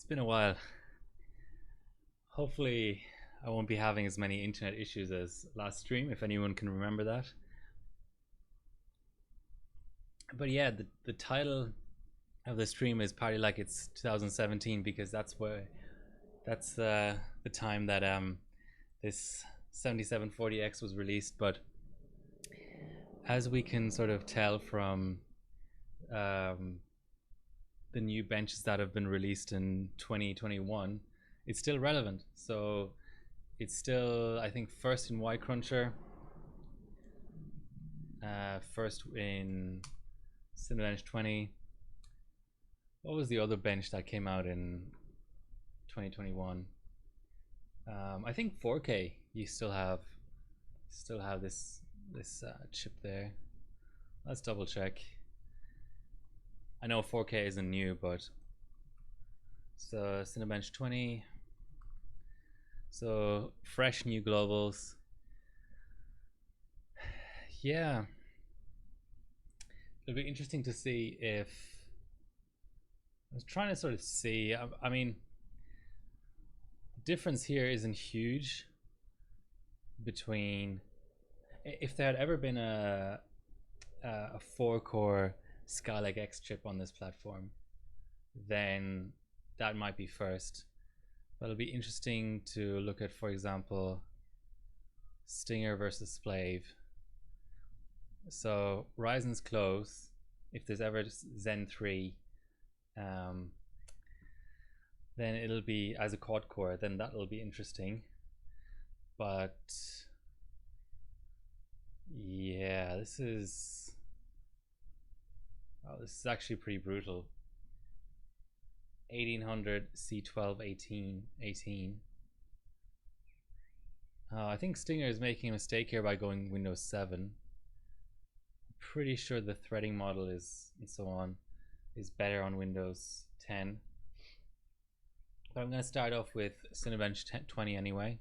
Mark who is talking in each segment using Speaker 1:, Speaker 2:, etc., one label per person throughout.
Speaker 1: It's been a while. Hopefully, I won't be having as many internet issues as last stream, if anyone can remember that. But yeah, the title of the stream is Party Like It's 2017 because that's the time that this 7740X was released. But as we can sort of tell from um, the new benches that have been released in 2021, it's still relevant. So it's still, I think, first in Y Cruncher, first in Cinebench 20. What was the other bench that came out in 2021? I think 4K. You still have this chip there. Let's double check. I know 4K isn't new, but so Cinebench 20. So fresh new globals. Yeah, it'll be interesting to see if I was trying to sort of see. I mean, the difference here isn't huge between if there had ever been a 4-core Skylake X chip on this platform, then that might be first. But it'll be interesting to look at, for example, Stinger versus Splave. So Ryzen's close. If there's ever Zen 3, then it'll be as a quad core. Then that'll be interesting. But yeah, this is actually pretty brutal. 1800 C12 18. I think Stinger is making a mistake here by going Windows 7. Pretty sure the threading model is and so on is better on Windows 10. But I'm going to start off with Cinebench 20 anyway.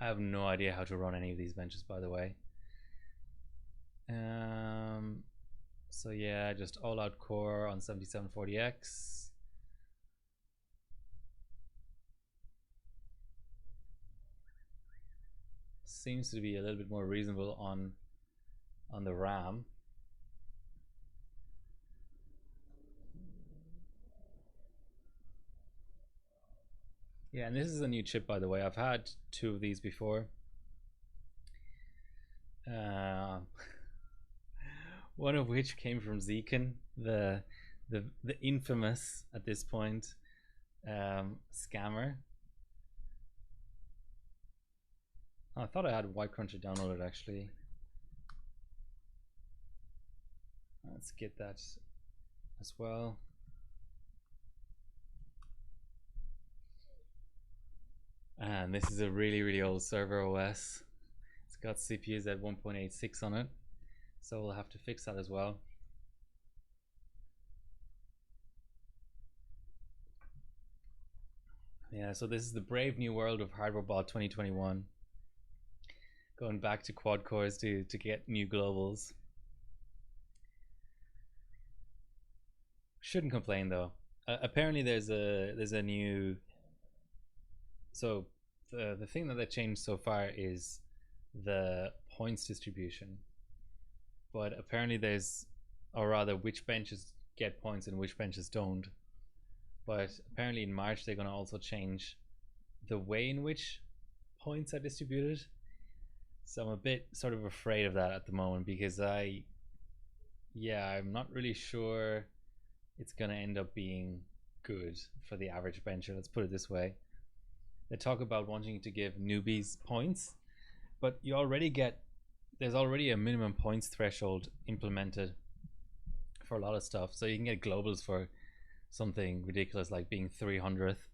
Speaker 1: I have no idea how to run any of these benches, by the way. So yeah, just all out core on 7740X. Seems to be a little bit more reasonable on the RAM. Yeah, and this is a new chip, by the way. I've had 2 of these before. One of which came from Zekin, the infamous at this point scammer. Oh, I thought I had Y Cruncher downloaded actually. Let's get that as well. And this is a really old server OS. It's got CPUs at 1.86 on it, so we'll have to fix that as well. Yeah, so this is the brave new world of HardwareBot 2021. Going back to quad cores to get new globals. Shouldn't complain though. Apparently there's a new. So the thing that they changed so far is the points distribution. But apparently there's, or rather, which benches get points and which benches don't. But apparently in March they're going to also change the way in which points are distributed. So I'm a bit sort of afraid of that at the moment because I'm not really sure it's going to end up being good for the average bencher. Let's put it this way. They talk about wanting to give newbies points, but you already get, there's already a minimum points threshold implemented for a lot of stuff. So you can get globals for something ridiculous like being 300th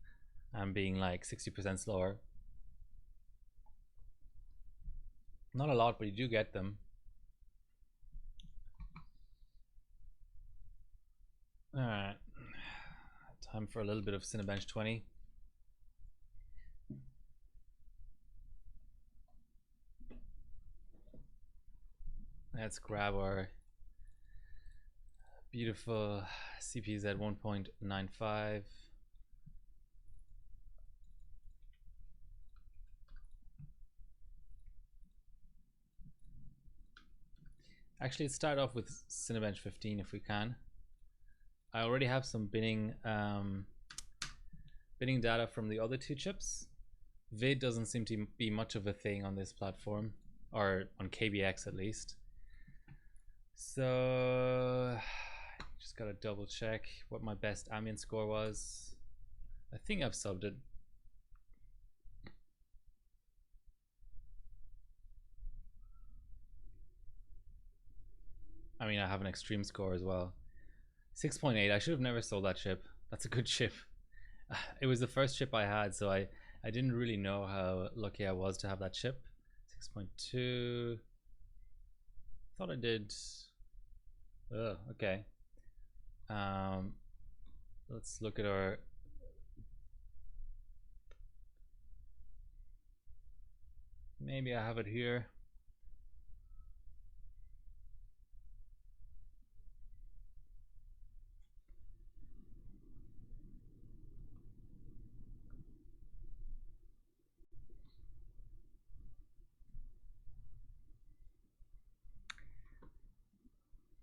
Speaker 1: and being like 60% slower. Not a lot, but you do get them. Alright, time for a little bit of Cinebench 20. Let's grab our Beautiful CPZ 1.95. Actually, let's start off with Cinebench 15 if we can. I already have some binning data from the other two chips. Vid doesn't seem to be much of a thing on this platform, or on KBX at least. So just gotta double check what my best ambient score was. I think I've subbed it. I mean, I have an extreme score as well. 6.8. I should have never sold that chip. That's a good chip. It was the first chip I had, so I didn't really know how lucky I was to have that chip. 6.2. Thought I did. Oh, okay. Let's look at our. Maybe I have it here.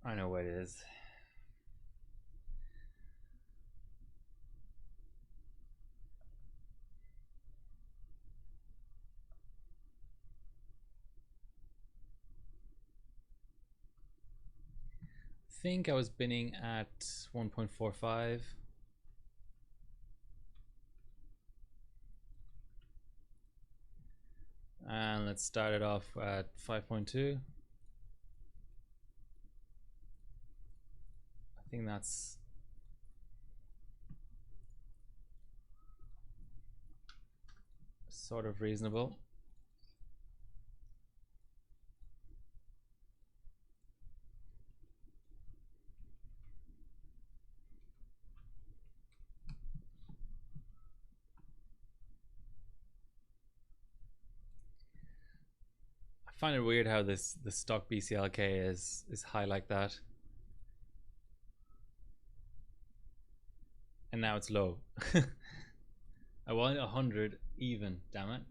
Speaker 1: I know where it is. I think I was binning at 1.45. And let's start it off at 5.2. I think that's sort of reasonable. I find it weird how the stock BCLK is high like that. And now it's low. I want 100 even, damn it.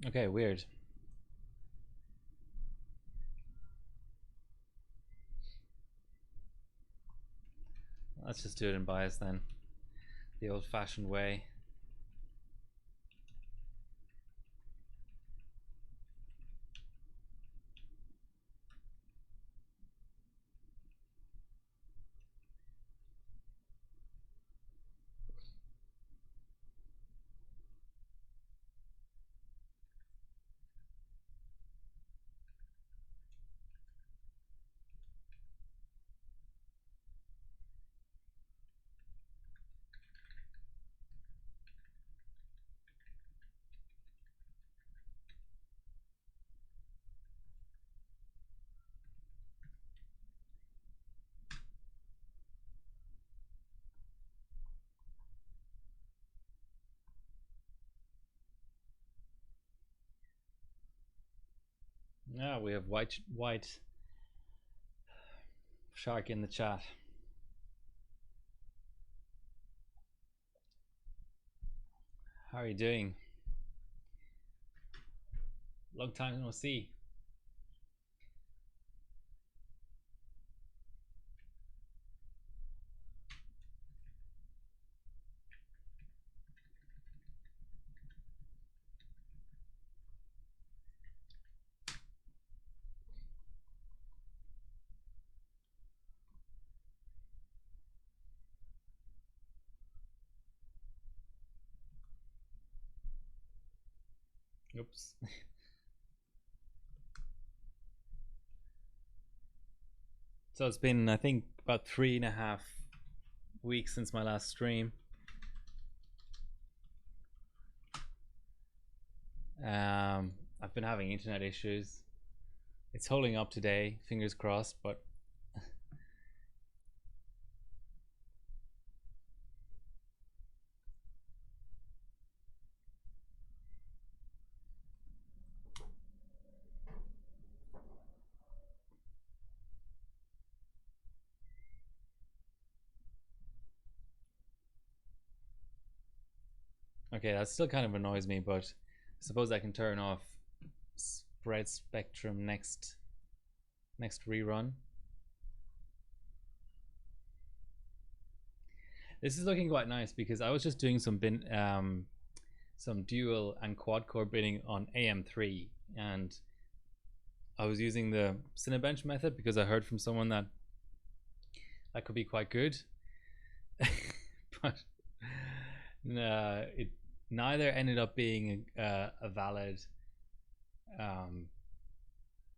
Speaker 1: Okay, weird. Let's just do it in bias then. The old-fashioned way. Yeah, we have white shark in the chat. How are you doing? Long time no see. Oops. So it's been, I think, about 3.5 weeks since my last stream. I've been having internet issues. It's holding up today, fingers crossed, but Okay, that still kind of annoys me, but I suppose I can turn off spread spectrum next rerun. This is looking quite nice because I was just doing some dual and quad core binning on AM3, and I was using the Cinebench method because I heard from someone that could be quite good. But it neither ended up being a valid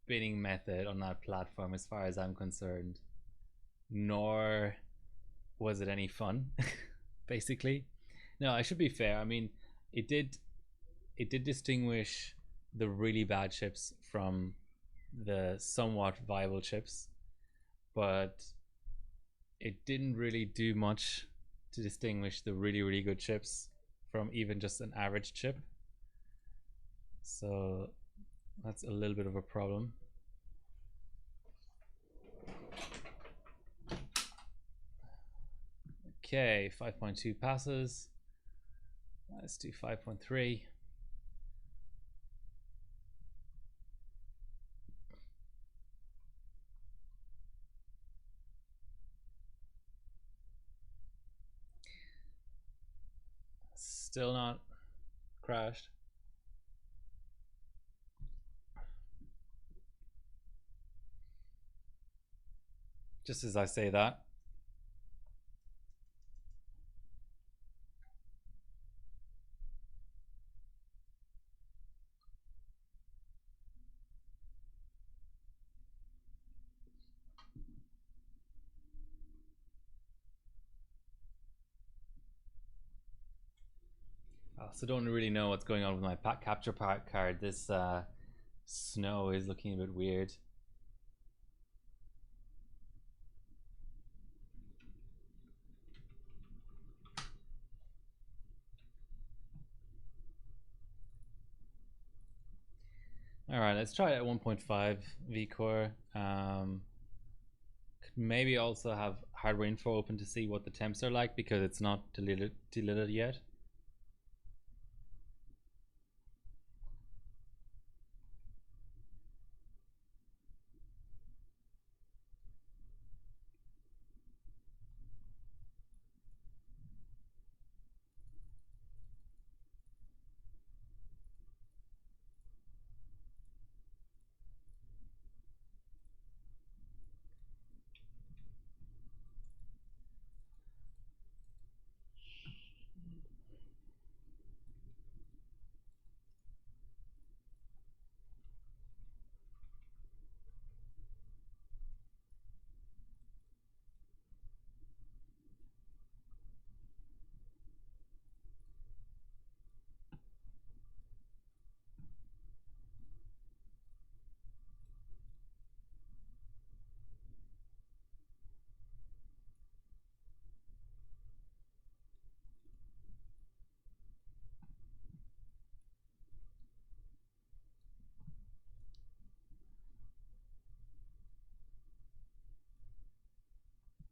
Speaker 1: binning method on that platform as far as I'm concerned, nor was it any fun. Basically, no, I should be fair. I mean, it did distinguish the really bad chips from the somewhat viable chips, but it didn't really do much to distinguish the really good chips from even just an average chip. So that's a little bit of a problem. Okay, 5.2 passes. Let's do 5.3. Still not crashed. Just as I say that. I also don't really know what's going on with my capture card. This snow is looking a bit weird. All right, let's try it at 1.5 vCore. Could maybe also have hardware info open to see what the temps are like because it's not deleted yet.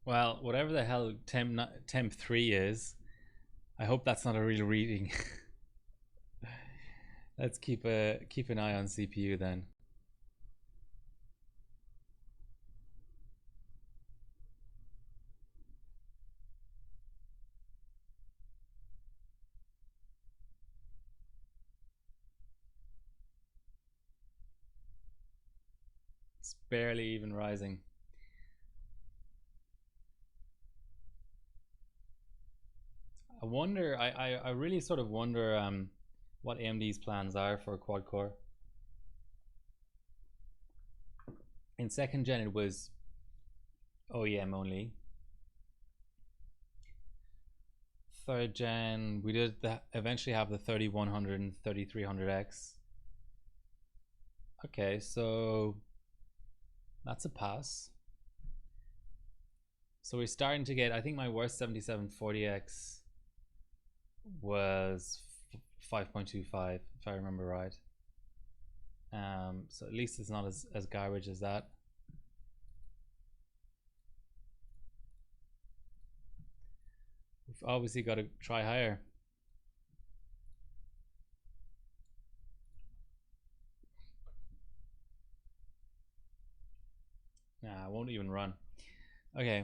Speaker 1: Well, whatever the hell temp 3 is, I hope that's not a real reading. Let's keep an eye on CPU then. It's barely even rising. I wonder. I really sort of wonder what AMD's plans are for quad core. In second gen, it was OEM only. Third gen, we did eventually have the 3100 and 3300X. Okay, so that's a pass. So we're starting to get, I think my worst 7740X was 5.25 if I remember right. So at least it's not as garbage as that. We've obviously got to try higher. and run. Okay.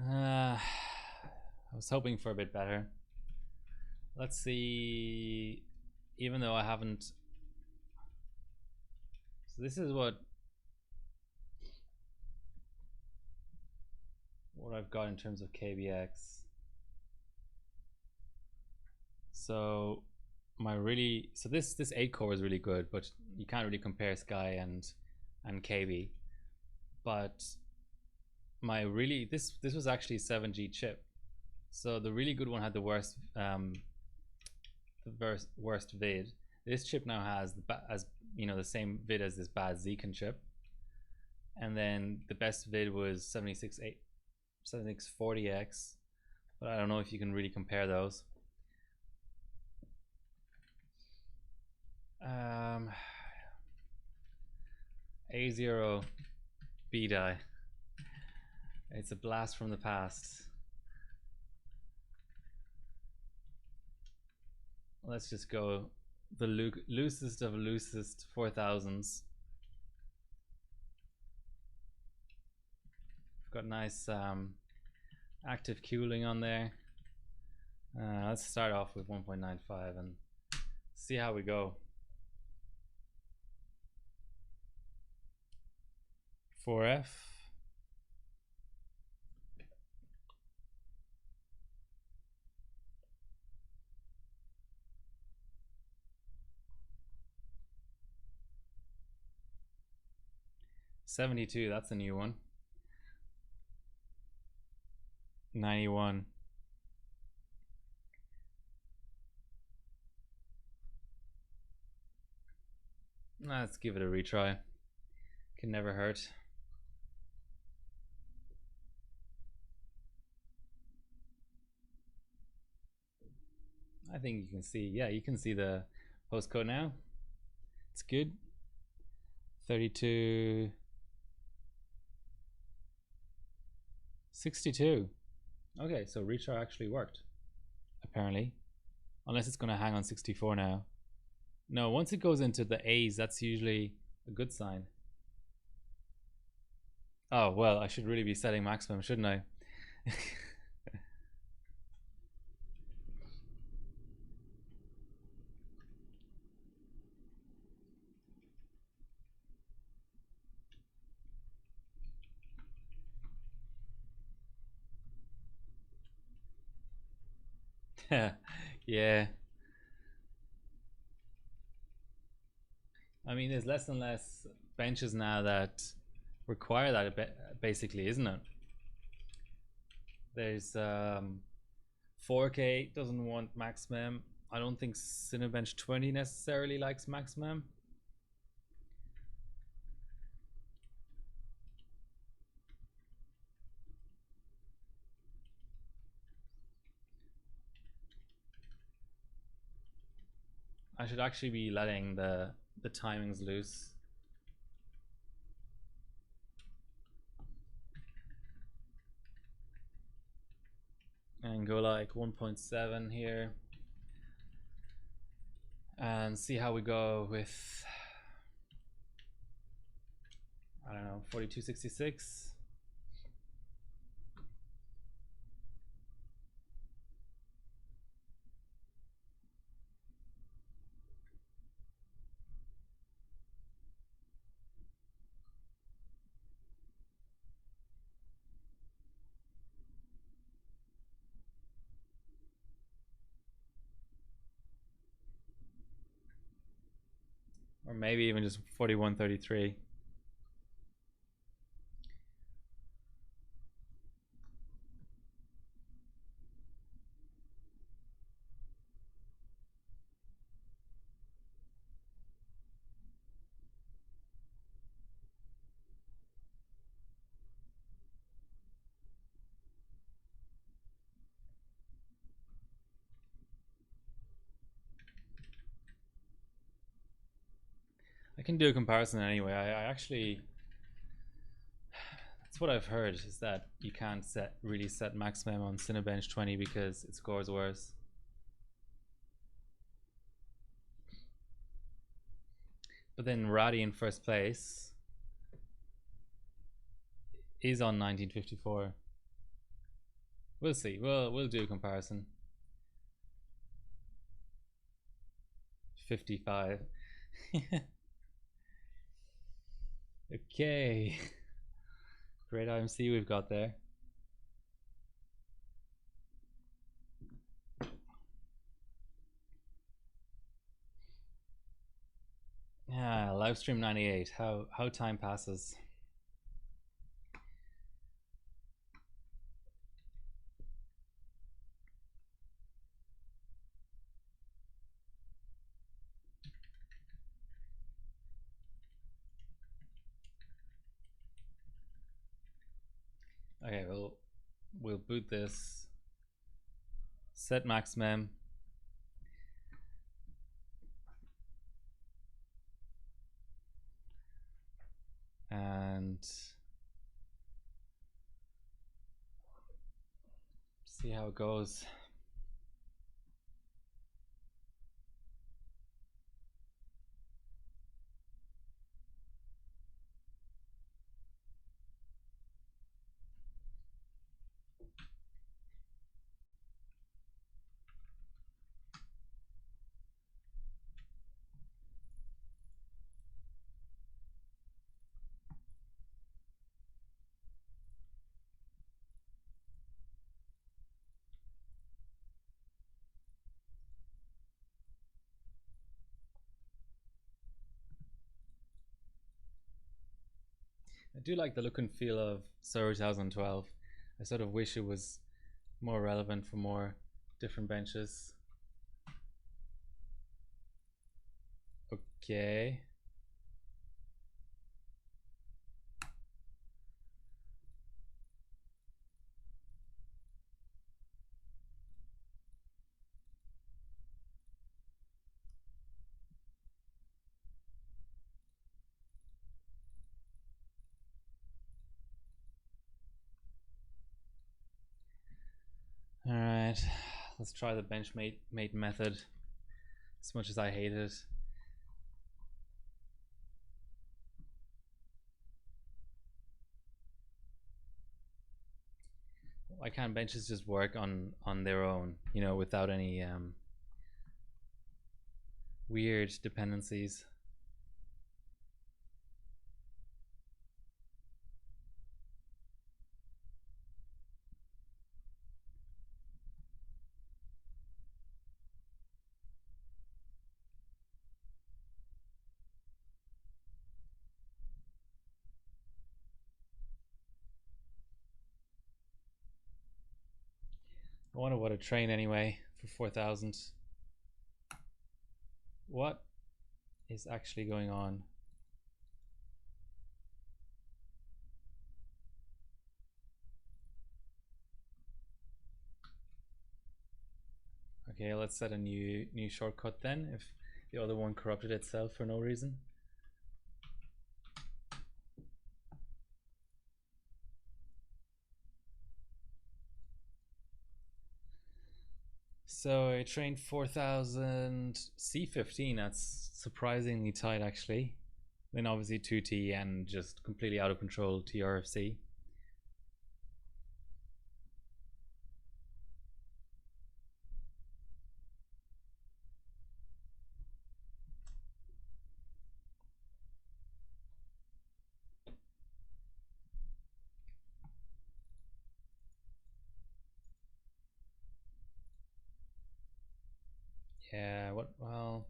Speaker 1: I was hoping for a bit better. Let's see. Even though I haven't, so this is what I've got in terms of KBX. So this 8 core is really good, but you can't really compare Sky and KB. But this was actually 7G chip. So the really good one had the worst vid. This chip now has the same vid as this bad Zeekon chip, and then the best vid was 7640X, but I don't know if you can really compare those. A0 B die. It's a blast from the past. Let's just go the loosest of loosest 4000s. Got nice active cooling on there. Let's start off with 1.95 and see how we go. 4F. $72, that's a new one. 91. Let's give it a retry. Can never hurt. I think you can see, yeah, you can see the postcode now. It's good. 32. 62. Okay, so retry actually worked, apparently. Unless it's going to hang on 64 now. No, once it goes into the A's, that's usually a good sign. Oh, well, I should really be setting maximum, shouldn't I? Yeah. I mean, there's less and less benches now that require that, basically, isn't it? There's 4K doesn't want maximum. I don't think Cinebench 20 necessarily likes maximum. I should actually be letting the timings loose. And go like 1.7 here. And see how we go with, I don't know, 4266. Or maybe even just 4133. I can do a comparison anyway. I actually, that's what I've heard, is that you can't really set maximum on Cinebench 20 because it scores worse. But then Roddy in first place is on 1954. We'll see. We'll do a comparison. 55. Okay. Great IMC we've got there. Yeah, Livestream 98. How time passes. Okay, we'll boot this. Set max mem. And see how it goes. I do like the look and feel of Surge 2012. I sort of wish it was more relevant for more different benches. Okay. All right, let's try the benchmate method. As much as I hate it. Why can't benches just work on their own, you know, without any weird dependencies? I wonder what to train anyway for 4,000. What is actually going on? Okay, let's set a new shortcut then, if the other one corrupted itself for no reason. So I trained 4,000 C15. That's surprisingly tight actually. Then obviously 2T and just completely out of control TRFC. Yeah, what, well,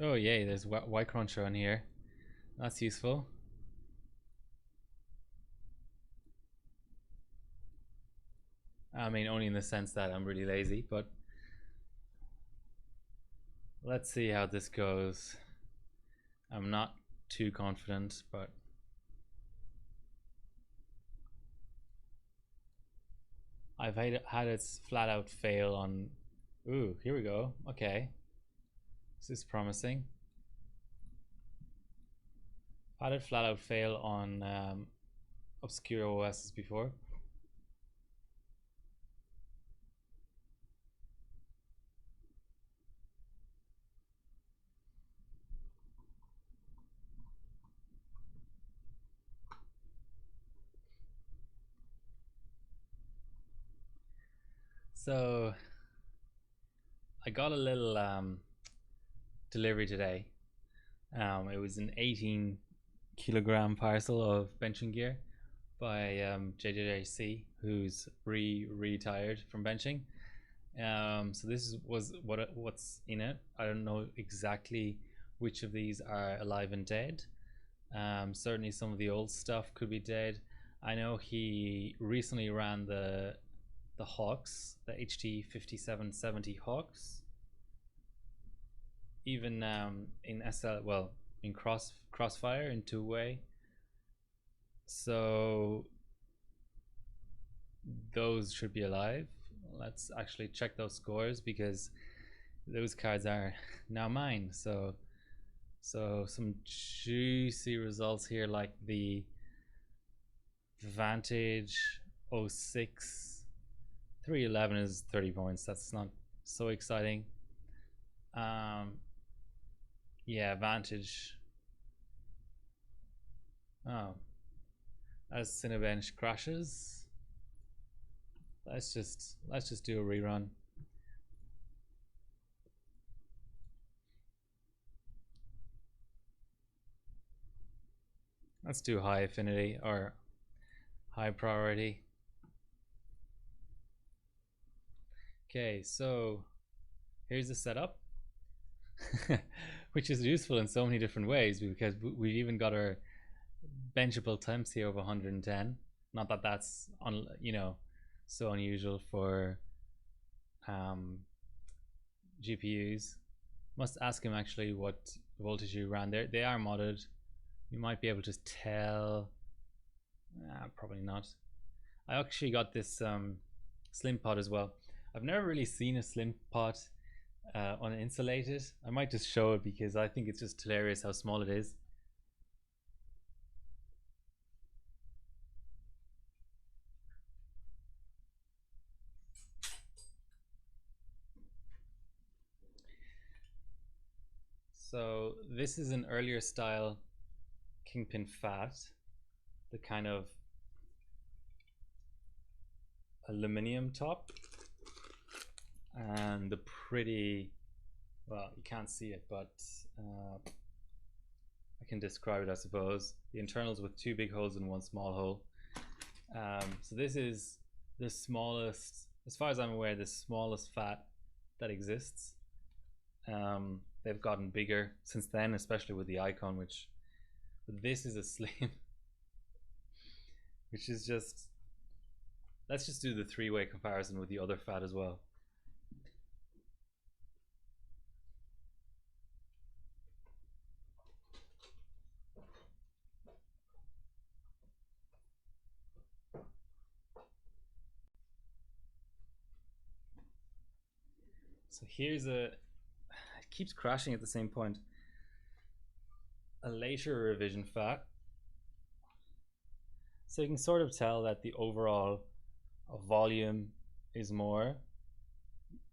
Speaker 1: oh yay, there's Y cruncher on here. That's useful. I mean, only in the sense that I'm really lazy, but let's see how this goes. I'm not too confident, but I've had it flat out fail on. Ooh, here we go. Okay, this is promising. I've had it flat out fail on obscure OSs before. So I got a little delivery today. It was an 18-kilogram parcel of benching gear by JJC, who's retired from benching. So this was what's in it. I don't know exactly which of these are alive and dead. Certainly some of the old stuff could be dead. I know he recently ran the Hawks, the HT 5770 Hawks. Even in SL, well, in Crossfire in two-way. So those should be alive. Let's actually check those scores because those cards are now mine. So some juicy results here, like the Vantage 06 311 is 30 points. That's not so exciting. Yeah, Vantage. Oh, as Cinebench crashes. Let's just do a rerun. Let's do high affinity or high priority. Okay, so here's the setup, which is useful in so many different ways because we've even got our benchable temps here of 110. Not that that's so unusual for GPUs. Must ask him actually what voltage you ran there. They are modded. You might be able to tell. Probably not. I actually got this slim pot as well. I've never really seen a slim pot uninsulated. I might just show it because I think it's just hilarious how small it is. So this is an earlier style Kingpin Fat, the kind of aluminium top, and the pretty, well, you can't see it, but I can describe it, I suppose. The internals with two big holes and one small hole. So this is the smallest, as far as I'm aware, the smallest fat that exists. They've gotten bigger since then, especially with the icon, which this is a slim, which is just, let's just do the three-way comparison with the other fat as well. So here's it keeps crashing at the same point. A later revision fat. So you can sort of tell that the overall volume is more.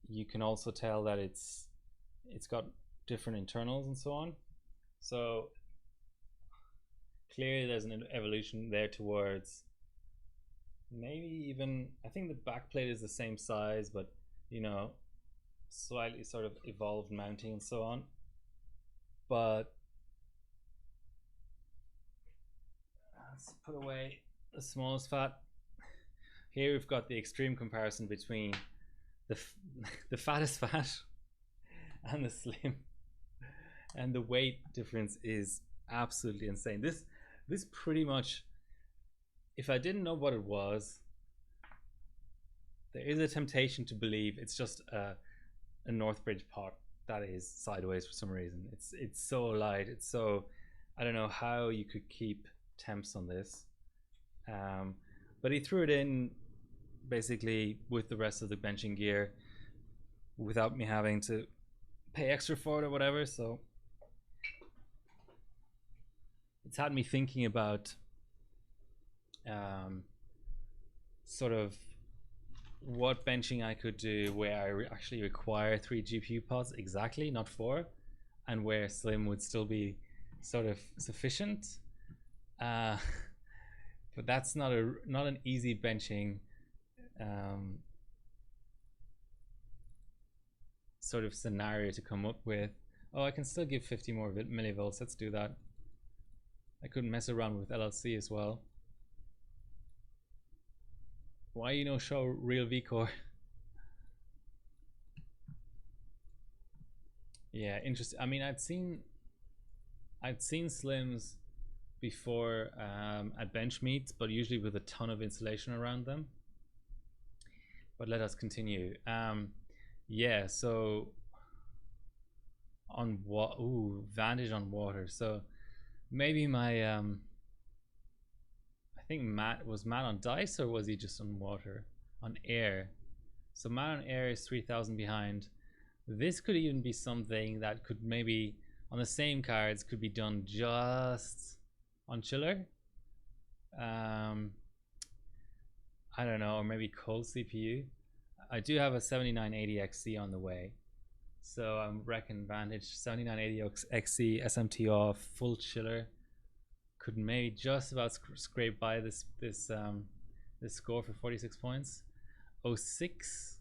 Speaker 1: You can also tell that it's got different internals and so on. So clearly there's an evolution there towards maybe even, I think the backplate is the same size, but slightly sort of evolved mounting and so on. But let's put away the smallest fat. Here we've got the extreme comparison between the fattest fat and the slim, and the weight difference is absolutely insane. This pretty much, if I didn't know what it was, there is a temptation to believe it's just a Northbridge pot that is sideways for some reason. It's so light. It's so, I don't know how you could keep temps on this. But he threw it in basically with the rest of the benching gear without me having to pay extra for it or whatever. So it's had me thinking about sort of what benching I could do where I actually require 3 GPU pods exactly, not 4, and where Slim would still be sort of sufficient. But that's not an easy benching sort of scenario to come up with. Oh, I can still give 50 more millivolts. Let's do that. I could mess around with LLC as well. Why you no show real VCore? Yeah, interesting. I mean, I'd seen Slims before at bench meets, but usually with a ton of insulation around them. But let us continue. Yeah, so on what? Ooh, Vantage on water. So maybe my I think Matt on dice, or was he just on water? On air. So Matt on air is 3,000 behind. This could even be something that could maybe on the same cards could be done just on chiller. I don't know, or maybe cold CPU. I do have a 7980 XC on the way, so I reckon Vantage 7980 XC SMT off full chiller could maybe just about scrape by this score for 46 points. 06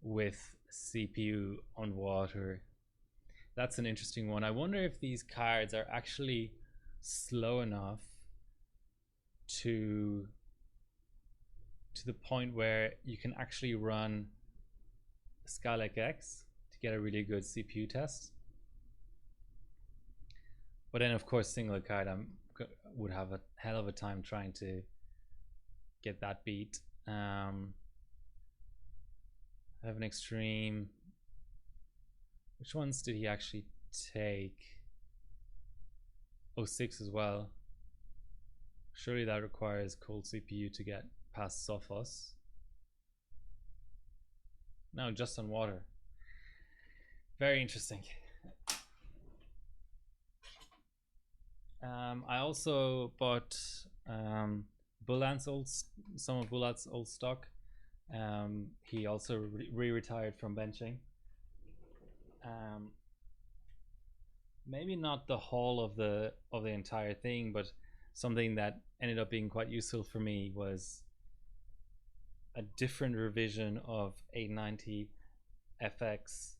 Speaker 1: with CPU on water. That's an interesting one. I wonder if these cards are actually slow enough to the point where you can actually run Skylake X to get a really good CPU test. But then, of course, single card would have a hell of a time trying to get that beat. I have an extreme. Which ones did he actually take? 06 as well. Surely that requires cold CPU to get past Sophos. No, just on water. Very interesting. I also bought some of Bulat's old stock. He also re-retired from benching. Maybe not the whole of the entire thing, but something that ended up being quite useful for me was a different revision of 890 FX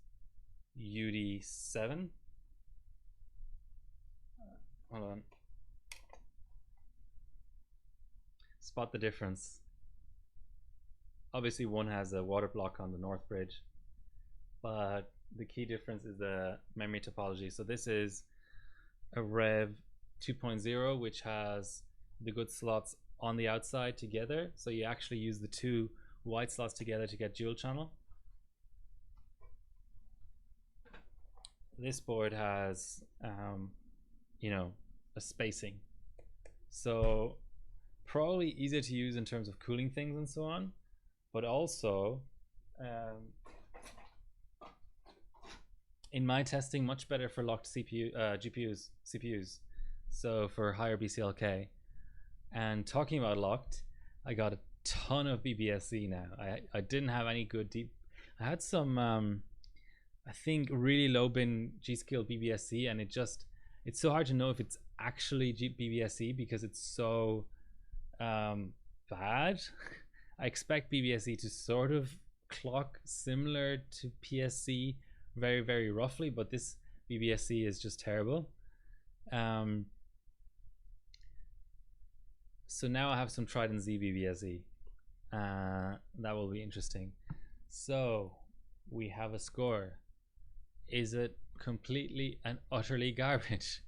Speaker 1: UD7. Hold on. Spot the difference. Obviously one has a water block on the north bridge, but the key difference is the memory topology. So this is a Rev 2.0, which has the good slots on the outside together. So you actually use the two white slots together to get dual channel. This board has, you know, a spacing. So probably easier to use in terms of cooling things and so on, but also in my testing, much better for locked CPUs, so for higher BCLK. And talking about locked, I got a ton of BBSC now. I didn't have any good deep. I had some, I think, really low bin G-Skill BBSC, and it's so hard to know if it's actually BBSC because it's so bad. I expect BBSC to sort of clock similar to PSC very, very roughly, but this BBSC is just terrible. So now I have some Trident Z BBSC. That will be interesting. So we have a score. Is it completely and utterly garbage?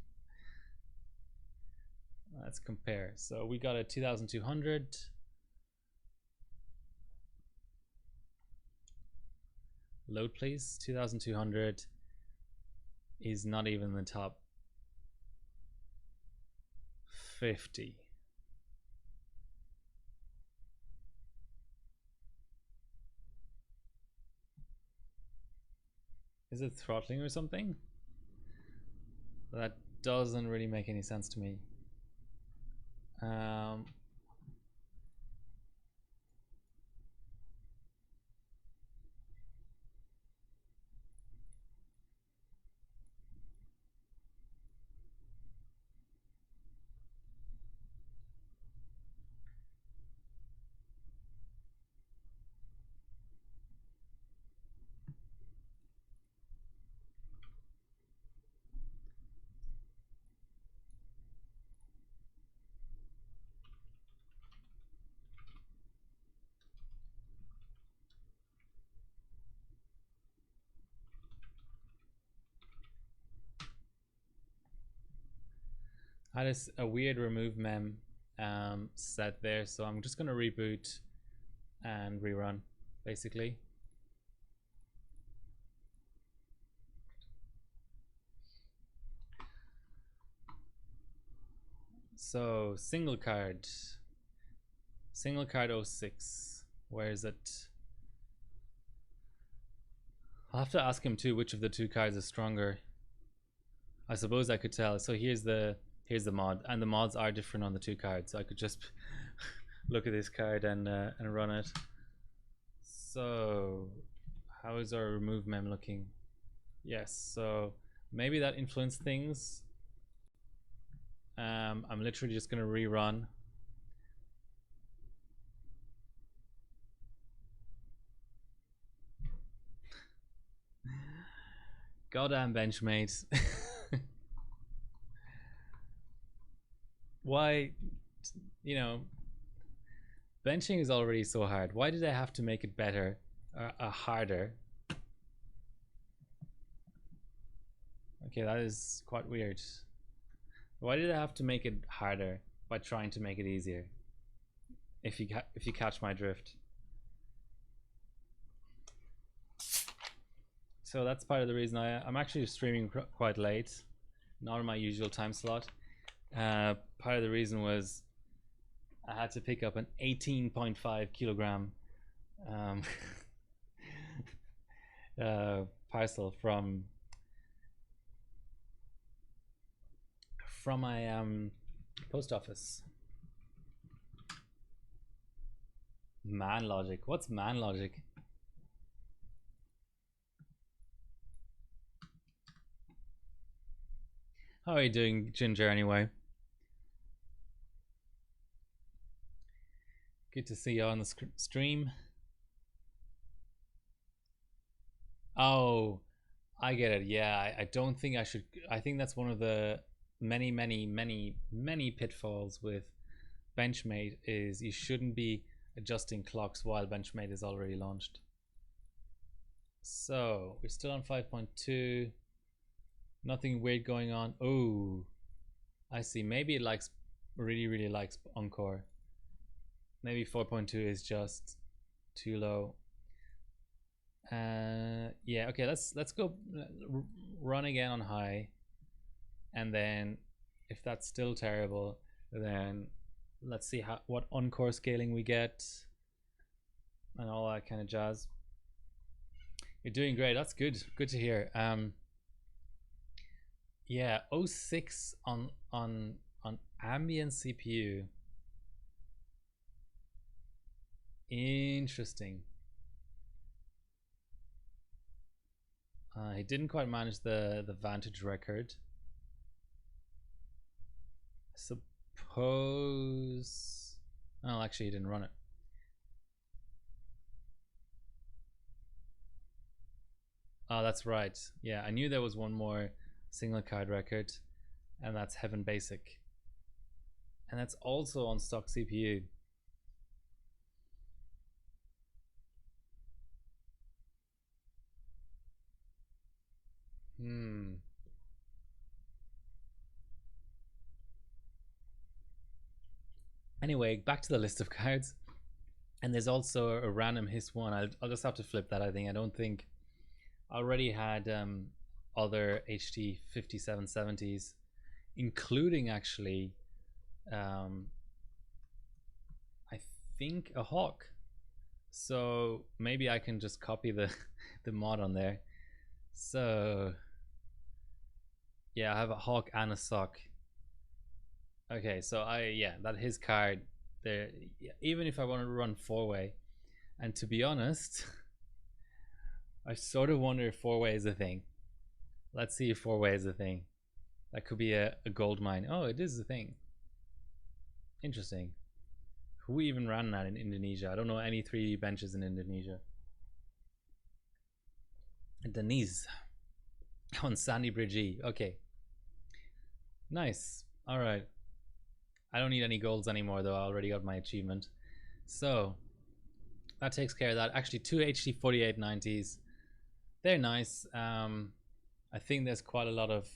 Speaker 1: Let's compare. So we got a 2200. Load please. 2200 is not even the top 50. Is it throttling or something? That doesn't really make any sense to me. I had a weird remove mem set there, so I'm just going to reboot and rerun, basically. So single card 06. Where is it? I'll have to ask him too which of the two cards is stronger. I suppose I could tell. So here's the mod, and the mods are different on the two cards. So I could just look at this card and run it. So how is our remove mem looking? Yes, so maybe that influenced things. I'm literally just going to rerun. Goddamn benchmates. Why, you know, benching is already so hard. Why did I have to make it better, harder? Okay, that is quite weird. Why did I have to make it harder by trying to make it easier? If you catch my drift. So that's part of the reason I'm actually streaming quite late, not in my usual time slot. Part of the reason was I had to pick up an 18.5 kilogram parcel from my post office. Man logic. What's man logic? How are you doing, Ginger, anyway? Good to see you on the stream. Oh, I get it. Yeah, I don't think I should. I think that's one of the many pitfalls with Benchmade is you shouldn't be adjusting clocks while Benchmade is already launched. So we're still on 5.2. Nothing weird going on. Oh, I see. Maybe it likes really likes Encore. Maybe 4.2 is just too low. Yeah, okay, let's go run again on high, and then if that's still terrible, then let's see what Encore scaling we get and all that kind of jazz. You're doing great. That's good to hear. Yeah, 06 on ambient CPU. Interesting. He didn't quite manage the Vantage record. Suppose. Oh, actually, he didn't run it. Oh, that's right. Yeah, I knew there was one more single card record, and that's Heaven Basic. And that's also on stock CPU. Anyway, back to the list of cards. And there's also a random hiss one. I'll just have to flip that, I think. I don't think I already had other HT 5770s, including actually I think a hawk. So maybe I can just copy the the mod on there. So yeah, I have a hawk and a sock. Okay, so that his card there. Even if I want to run 4-way, and to be honest, I sort of wonder if 4-way is a thing. Let's see if 4-way is a thing. That could be a gold mine. Oh, it is a thing. Interesting. Who even ran that in Indonesia? I don't know any 3D benches in Indonesia. Denise on Sandy Bridge E. Okay. Nice. Alright. I don't need any golds anymore though. I already got my achievement. So that takes care of that. Actually, 2 HT 4890s. They're nice. I think there's quite a lot of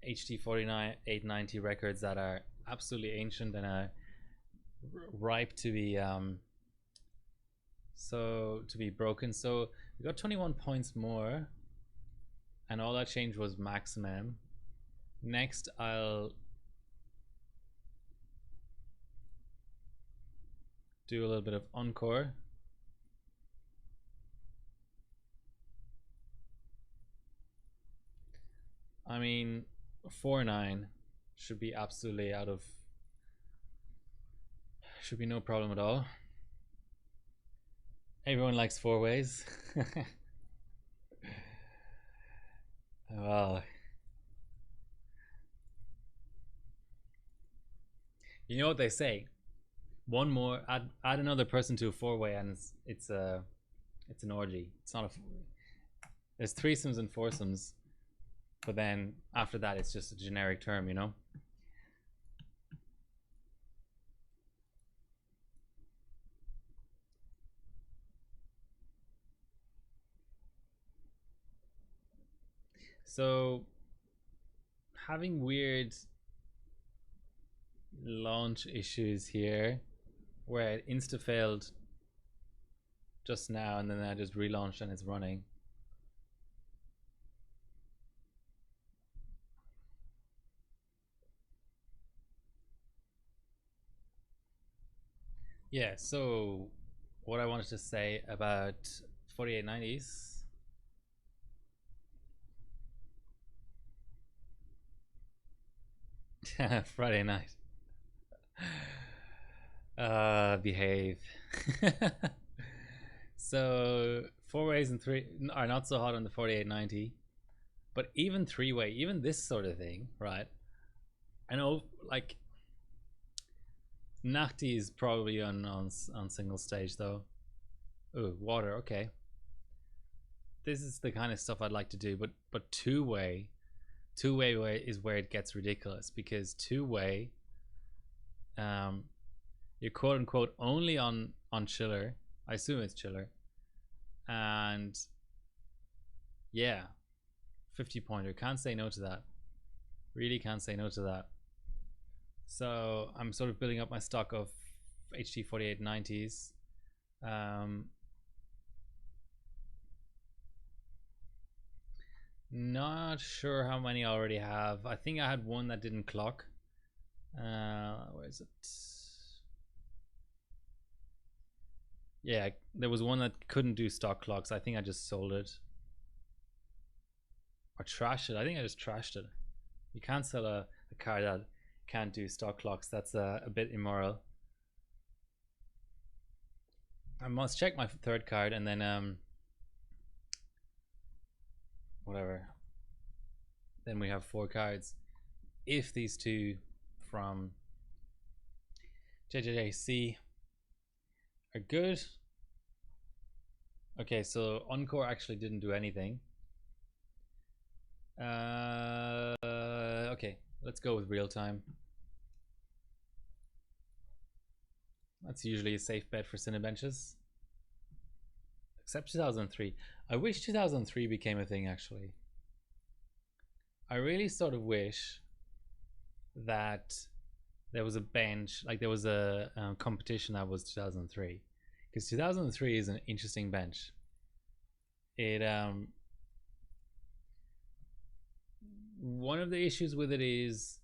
Speaker 1: HT 4890 records that are absolutely ancient and are ripe to be broken. So we got 21 points more, and all that change was maximum. Next, I'll do a little bit of encore. I mean, 4-9 should be absolutely should be no problem at all. Everyone likes 4-ways. Well, you know what they say. One more, add another person to a 4-way, and it's an orgy. It's not a. There's threesomes and foursomes, but then after that, it's just a generic term, you know. So having weird launch issues here where it insta failed just now and then I just relaunched and it's running. Yeah, so what I wanted to say about 4890s. Friday night. Behave. So 4-ways and 3 are not so hot on the 4890, but even 3-way, even this sort of thing, right? I know, like, Nahti is probably on single stage though. Oh, water. Okay, this is the kind of stuff I'd like to do, but 2-way is where it gets ridiculous, because 2-way, you're quote unquote only on chiller. I assume it's chiller, and yeah, 50 pointer. Can't say no to that. Really can't say no to that. So I'm sort of building up my stock of HT 4890s. Not sure how many I already have. I think I had one that didn't clock. Where is it? Yeah, there was one that couldn't do stock clocks. I think I just sold it. Or trashed it. I think I just trashed it. You can't sell a card that can't do stock clocks. That's a bit immoral. I must check my third card and then whatever. Then we have 4 cards. If these two from JJJC are good. Okay, so Encore actually didn't do anything. Okay, let's go with real time. That's usually a safe bet for Cinebenches. Except 2003. I wish 2003 became a thing, actually. I really sort of wish that there was a bench, like there was a competition that was 2003, because 2003 is an interesting bench. It one of the issues with it is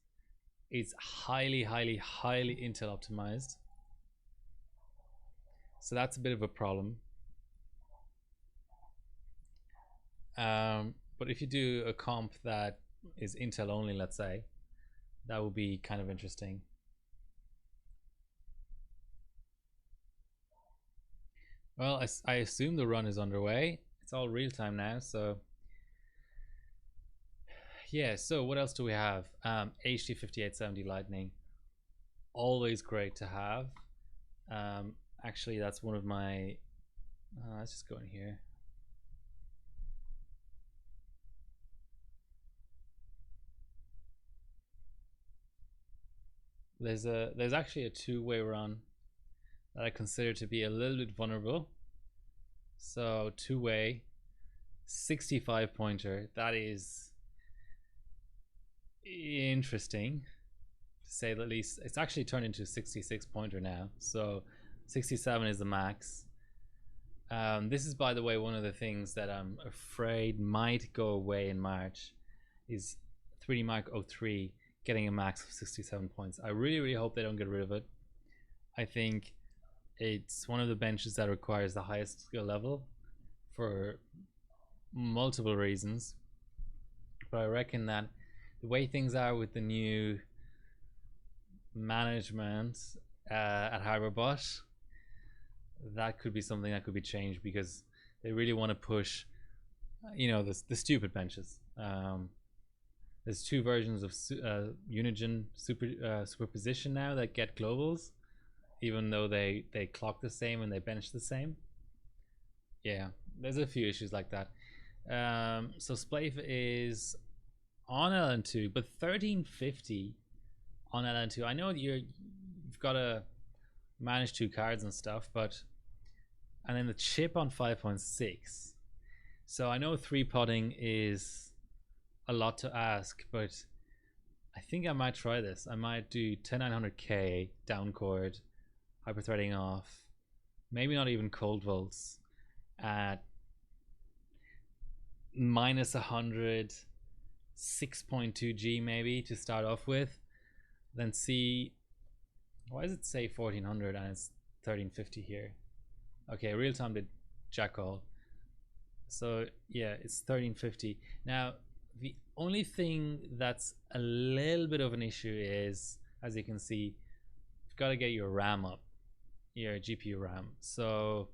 Speaker 1: it's highly Intel optimized, so that's a bit of a problem. But if you do a comp that is Intel only, let's say, that would be kind of interesting. Well, I assume the run is underway. It's all real time now, so yeah. So what else do we have? HD 5870 Lightning, always great to have. Actually, that's one of my. Let's just go in here. There's actually a two-way run that I consider to be a little bit vulnerable. So two-way 65 pointer, that is interesting to say the least. It's actually turned into a 66 pointer now, so 67 is the max. This is, by the way, one of the things that I'm afraid might go away in March, is 3D Mark 03 getting a max of 67 points. I really hope they don't get rid of it. I think it's one of the benches that requires the highest skill level for multiple reasons, but I reckon that the way things are with the new management at HarborBot, that could be something that could be changed, because they really want to push, you know, the stupid benches. There's two versions of Unigen superposition now that get globals, even though they clock the same and they bench the same. Yeah, there's a few issues like that. So Splaife is on LN2, but 1350 on LN2. I know you've got to manage two cards and stuff, but and then the chip on 5.6. So I know 3-potting is a lot to ask, but I think I might try this. I might do 10900K down chord, hyperthreading off, maybe not even cold volts at minus 100, 6.2G maybe to start off with, then see. Why does it say 1400 and it's 1350 here? Okay, real time did jack all. So yeah, it's 1350. Now the only thing that's a little bit of an issue is, as you can see, you've got to get your RAM up, your GPU RAM. So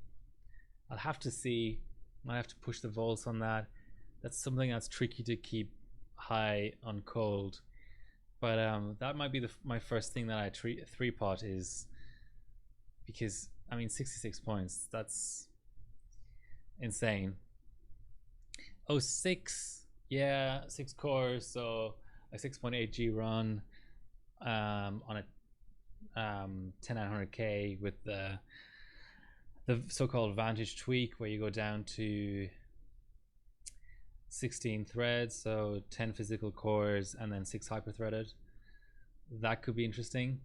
Speaker 1: I'll have to see. Might have to push the volts on that. That's something that's tricky to keep high on cold. But that might be my first thing that I 3-pot is, because I mean 66 points, that's insane. Oh, 6, yeah, 6 cores, so a 6.8G run on a 10900K with the so-called Vantage tweak, where you go down to 16 threads, so 10 physical cores and then 6 hyper-threaded. That could be interesting.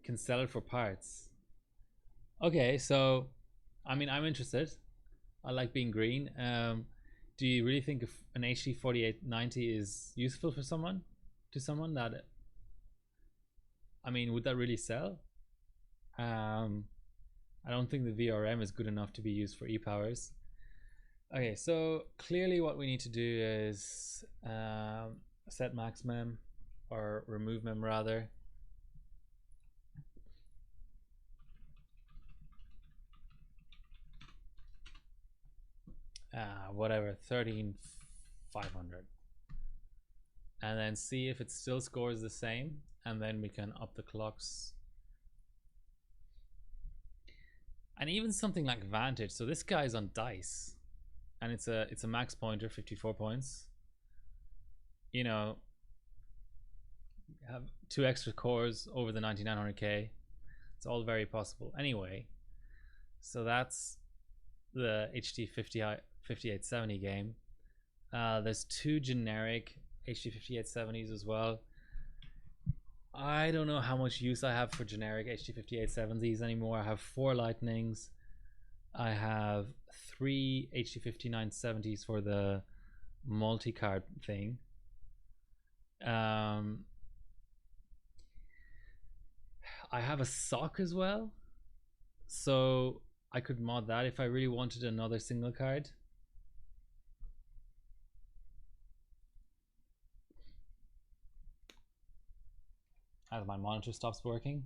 Speaker 1: Can sell it for parts. Okay, so I mean, I'm interested. I like being green. Do you really think if an HD 4890 is useful for someone? To someone that, I mean, would that really sell? I don't think the VRM is good enough to be used for e-powers. Okay, so clearly what we need to do is set max mem, or remove mem rather. Whatever, 13500, and then see if it still scores the same, and then we can up the clocks. And even something like Vantage, so this guy's on dice and it's a max pointer, 54 points, you know, have 2 extra cores over the 9900K. It's all very possible anyway. So that's the HD 5870 game. There's 2 generic HD5870s as well. I don't know how much use I have for generic HD5870s anymore. I have 4 Lightnings. I have 3 HD5970s for the multi-card thing. I have a sock as well, so I could mod that if I really wanted another single card. As my monitor stops working.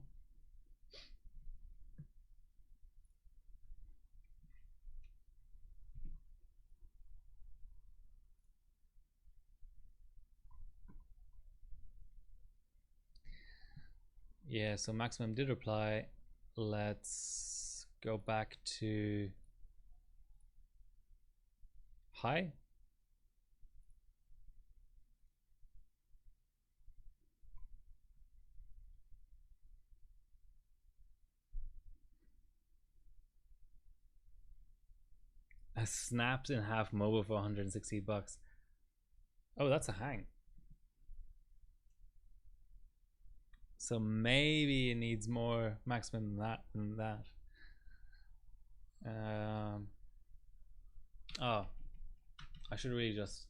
Speaker 1: Yeah, so Maximum did reply. Let's go back to hi. A snapped in half mobile for 160 bucks. Oh, that's a hang. So maybe it needs more maximum than that. Oh, I should really just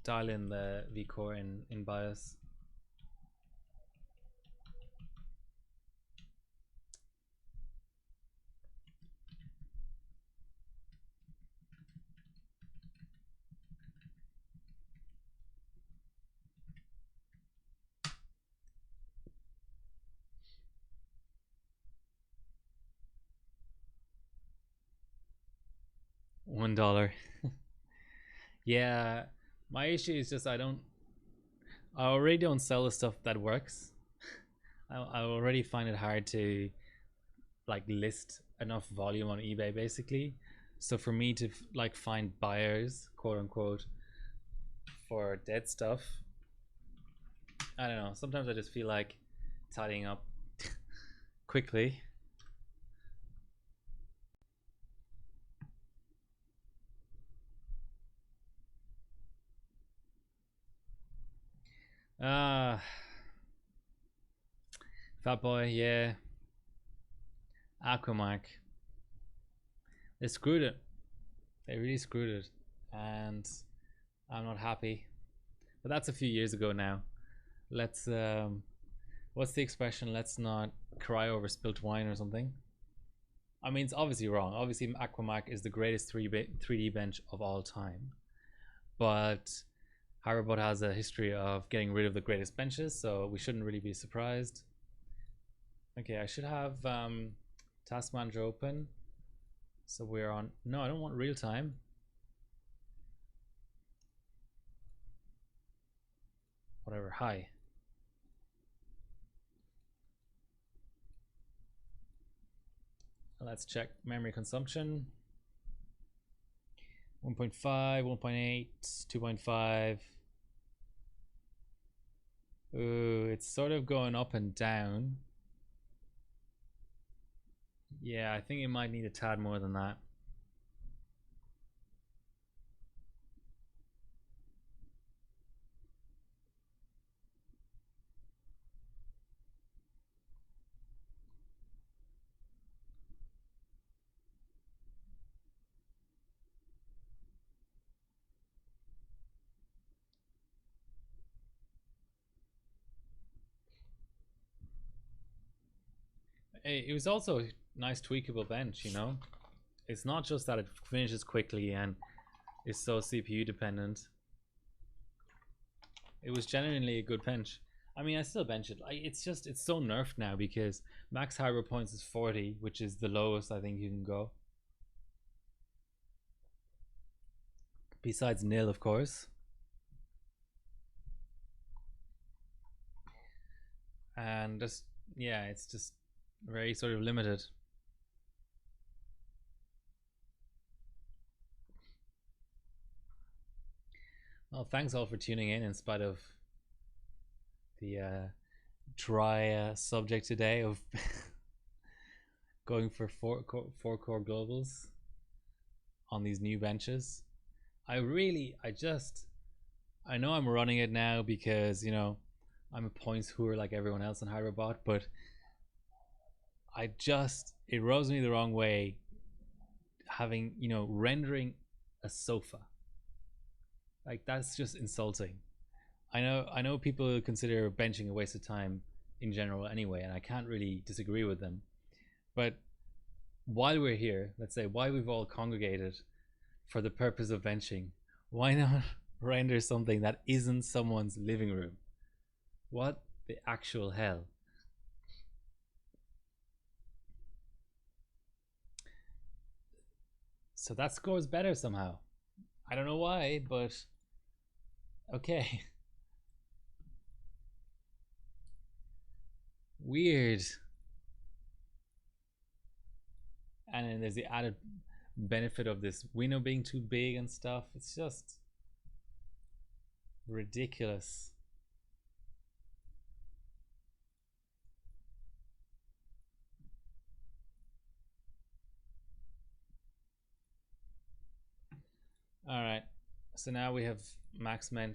Speaker 1: dial in the vCore in BIOS. $1. Yeah, my issue is just I already don't sell the stuff that works. I already find it hard to like list enough volume on eBay basically. So for me to like find buyers, quote unquote, for dead stuff, I don't know. Sometimes I just feel like tidying up quickly. Fat Boy, yeah. Aquamark. They screwed it. They really screwed it. And I'm not happy. But that's a few years ago now. Let's what's the expression? Let's not cry over spilt wine or something. I mean, it's obviously wrong. Obviously, Aquamark is the greatest 3D bench of all time. But Harrowbot has a history of getting rid of the greatest benches, so we shouldn't really be surprised. Okay, I should have Task Manager open. So we're on. No, I don't want real time. Whatever. Hi. Let's check memory consumption. 1.5, 1.8, 2.5. Ooh, it's sort of going up and down. Yeah, I think it might need a tad more than that. It was also a nice tweakable bench, you know? It's not just that it finishes quickly and is so CPU dependent. It was genuinely a good bench. I mean, I still bench it. It's so nerfed now because max harbor points is 40, which is the lowest I think you can go. Besides nil, of course. And just, yeah, it's just very sort of limited. Well, thanks all for tuning in spite of the dry subject today of going for four core globals on these new benches. I I know I'm running it now because, you know, I'm a points whore like everyone else in Hyperbot, but it rubs me the wrong way having, you know, rendering a sofa. Like, that's just insulting. I know people consider benching a waste of time in general anyway, and I can't really disagree with them. But while we're here, let's say why we've all congregated for the purpose of benching, why not render something that isn't someone's living room? What the actual hell? So that scores better somehow. I don't know why, but okay. Weird. And then there's the added benefit of this window being too big and stuff. It's just ridiculous. All right, so now we have maximum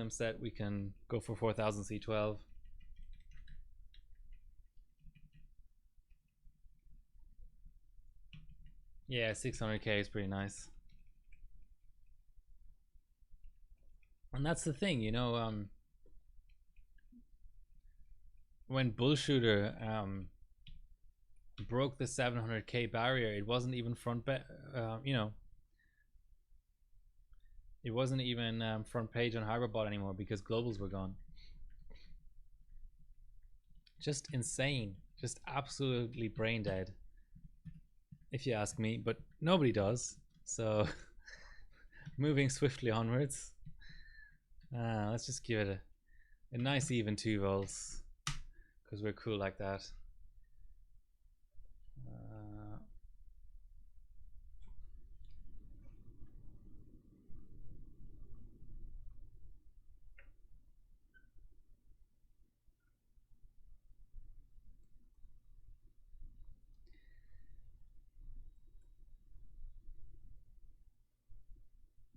Speaker 1: set. We can go for 4000 C12. Yeah, 600k is pretty nice. And that's the thing, you know, when Bullshooter broke the 700k barrier, it wasn't even you know, it wasn't even front page on Hyperbot anymore because globals were gone. Just insane, just absolutely brain dead, if you ask me, but nobody does. So moving swiftly onwards, let's just give it a nice even 2 volts because we're cool like that.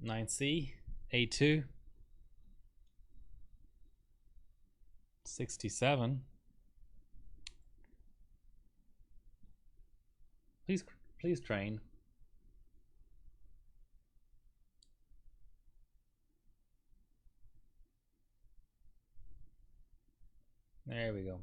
Speaker 1: 9C, A2, 67. Please train. There we go.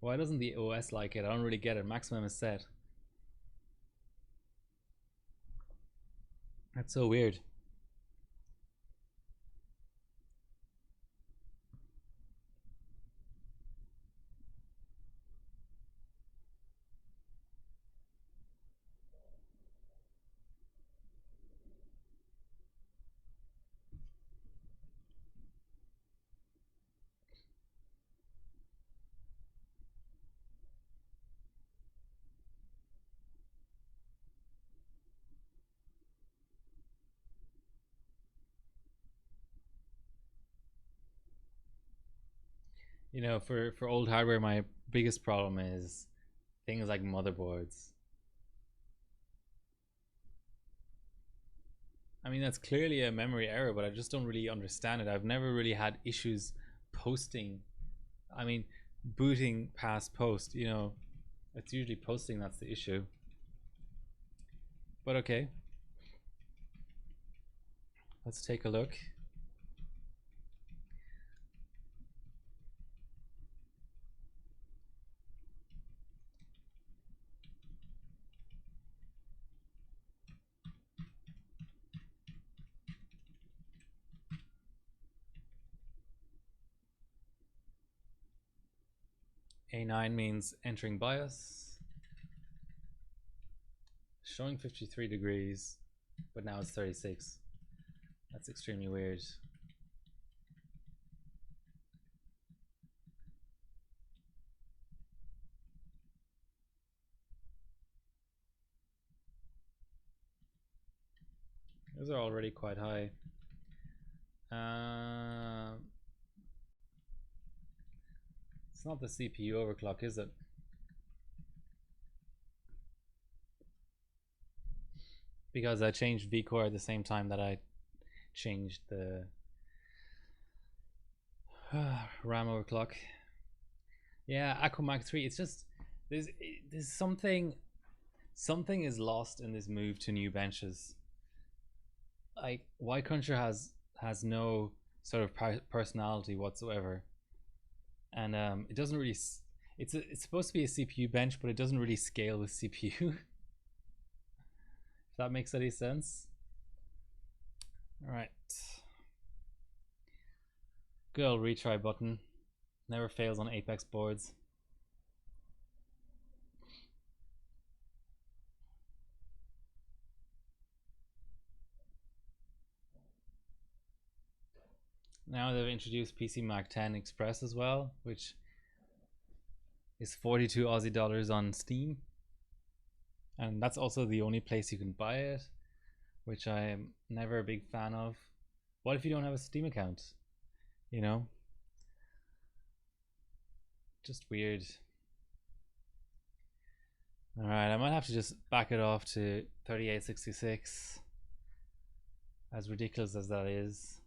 Speaker 1: Why doesn't the OS like it? I don't really get it. Maximum is set. That's so weird. You know, for old hardware, my biggest problem is things like motherboards. I mean, that's clearly a memory error, but I just don't really understand it. I've never really had issues posting. I mean, booting past post, you know, it's usually posting that's the issue. But okay. Let's take a look. A9 means entering BIOS. Showing 53 degrees, but now it's 36. That's extremely weird. Those are already quite high. It's not the CPU overclock, is it? Because I changed vCore at the same time that I changed the RAM overclock. Yeah, Aquamark 3. It's just there's something is lost in this move to new benches. Like Y Cruncher has no sort of personality whatsoever, and it doesn't really. It's supposed to be a CPU bench, but it doesn't really scale with CPU. If that makes any sense. All right. Good old retry button. Never fails on Apex boards. Now they've introduced PC Mac 10 Express as well, which is 42 Aussie dollars on Steam. And that's also the only place you can buy it, which I'm never a big fan of. What if you don't have a Steam account? You know? Just weird. Alright, I might have to just back it off to 3866. As ridiculous as that is.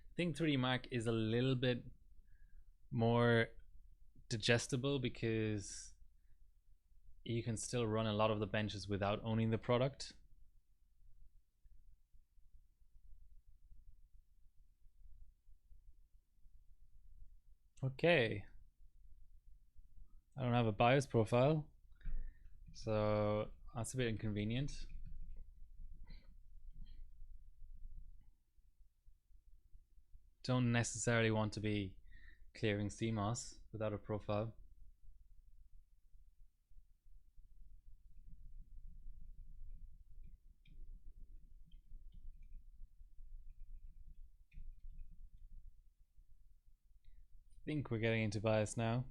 Speaker 1: I think 3D Mark is a little bit more digestible because you can still run a lot of the benches without owning the product. Okay. I don't have a BIOS profile, so that's a bit inconvenient. Don't necessarily want to be clearing CMOS without a profile. I think we're getting into BIOS now.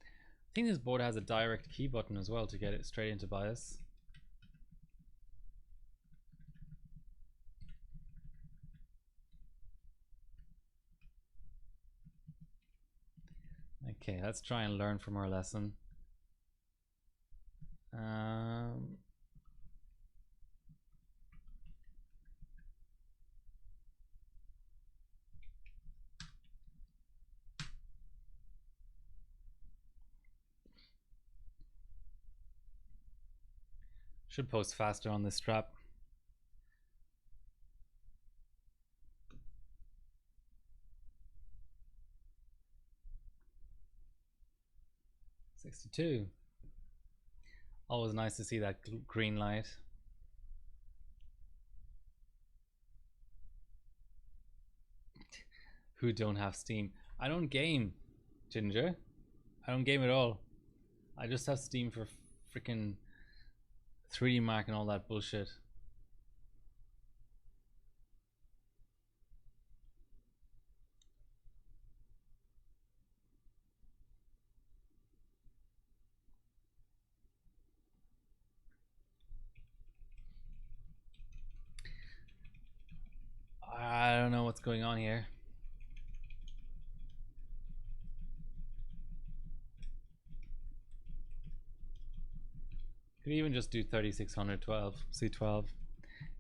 Speaker 1: I think this board has a direct key button as well to get it straight into BIOS. Okay, let's try and learn from our lesson. Should post faster on this strap. $62. Always nice to see that green light. Who don't have Steam? I don't game, Ginger. I don't game at all. I just have Steam for freaking 3D Mark and all that bullshit. I don't know what's going on here. Could even just do 3612 C12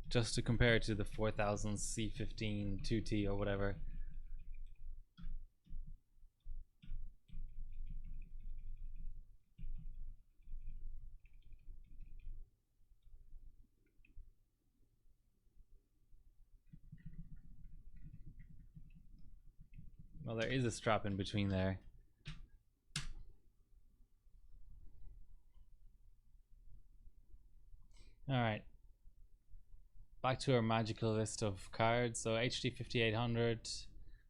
Speaker 1: just to compare it to the 4000 C15 2T or whatever. Well, there is a strap in between there. All right. back to our magical list of cards. So HD 5800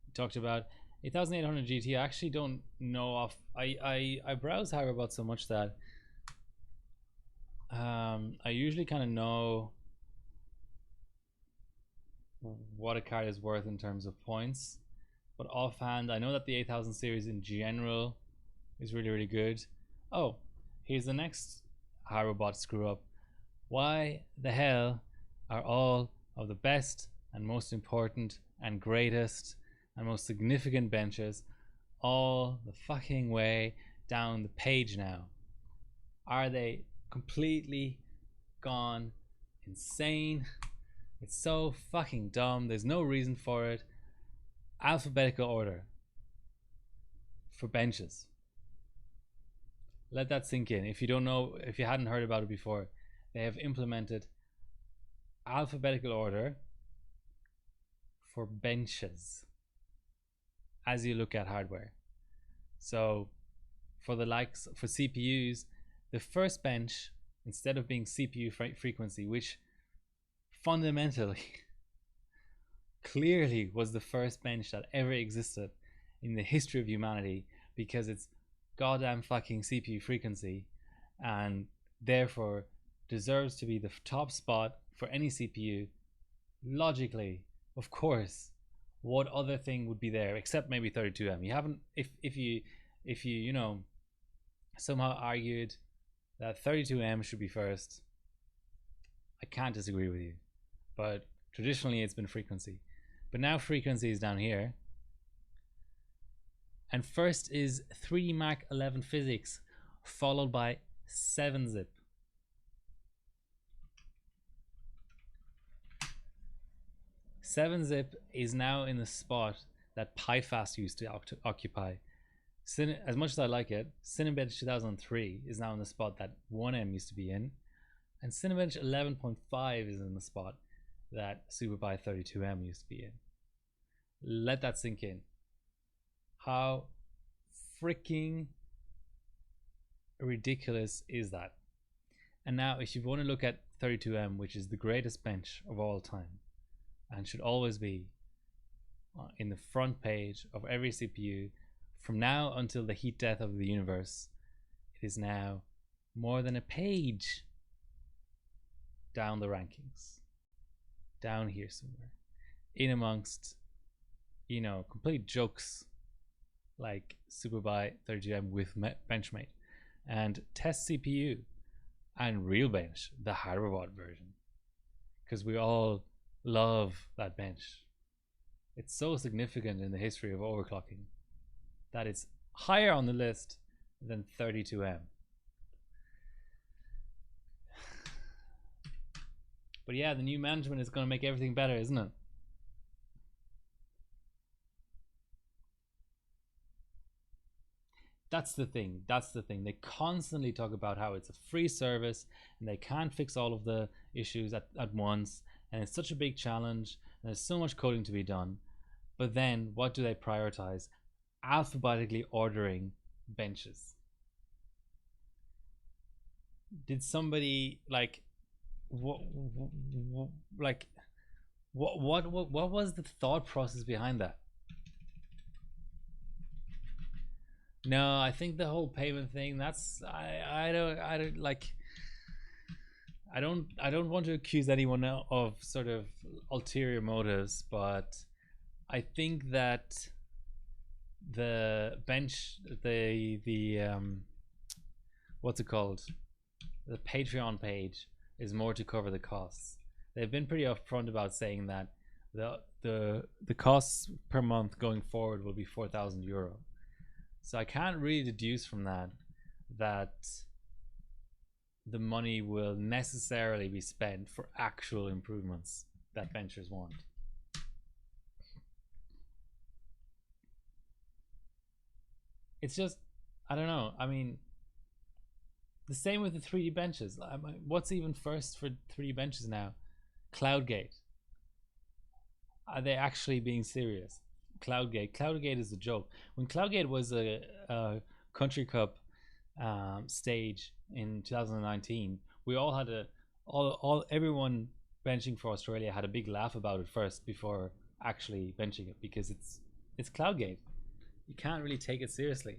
Speaker 1: we talked about. 8800 GT, I actually don't know off. I browse Hyrobot so much that I usually kind of know what a card is worth in terms of points, but offhand I know that the 8000 series in general is really good. Oh, here's the next Hyrobot screw up. Why the hell are all of the best and most important and greatest and most significant benches all the fucking way down the page now? Are they completely gone insane? It's so fucking dumb. There's no reason for it. Alphabetical order for benches. Let that sink in. If you don't know, if you hadn't heard about it before, they have implemented alphabetical order for benches as you look at hardware. So for the likes, for CPUs, the first bench, instead of being CPU frequency, which fundamentally clearly was the first bench that ever existed in the history of humanity, because it's goddamn fucking CPU frequency and therefore deserves to be the top spot for any CPU. Logically, of course, what other thing would be there except maybe 32M? You haven't, if you you know, somehow argued that 32M should be first, I can't disagree with you. But traditionally it's been frequency, but now frequency is down here, and first is 3 Mach 11 physics, followed by 7-zip. Seven-zip is now in the spot that PyFast used to occupy. As much as I like it, Cinebench 2003 is now in the spot that 1M used to be in, and Cinebench 11.5 is in the spot that SuperPy 32M used to be in. Let that sink in. How freaking ridiculous is that? And now if you want to look at 32M, which is the greatest bench of all time and should always be in the front page of every CPU from now until the heat death of the universe, it is now more than a page down the rankings, down here somewhere, in amongst, you know, complete jokes like SuperPy 32M with Benchmate and Test CPU and Real Bench, the Hyrobot version, because we all love that bench. It's so significant in the history of overclocking that it's higher on the list than 32M. But yeah, the new management is going to make everything better, isn't it? That's the thing. That's the thing. They constantly talk about how it's a free service and they can't fix all of the issues at once. And it's such a big challenge and there's so much coding to be done. But then what do they prioritize? Alphabetically ordering benches. Did somebody like what was the thought process behind that? No, I think the whole payment thing, that's I don't like, I don't want to accuse anyone of sort of ulterior motives, but I think that the bench, the what's it called, the Patreon page is more to cover the costs. They've been pretty upfront about saying that the costs per month going forward will be €4,000. So I can't really deduce from that the money will necessarily be spent for actual improvements that benchers want. It's just, I don't know. I mean, the same with the 3D benches. What's even first for 3D benches now? CloudGate. Are they actually being serious? CloudGate is a joke. When CloudGate was a Country Cup stage in 2019, we all had everyone benching for Australia had a big laugh about it first before actually benching it, because it's CloudGate. You can't really take it seriously.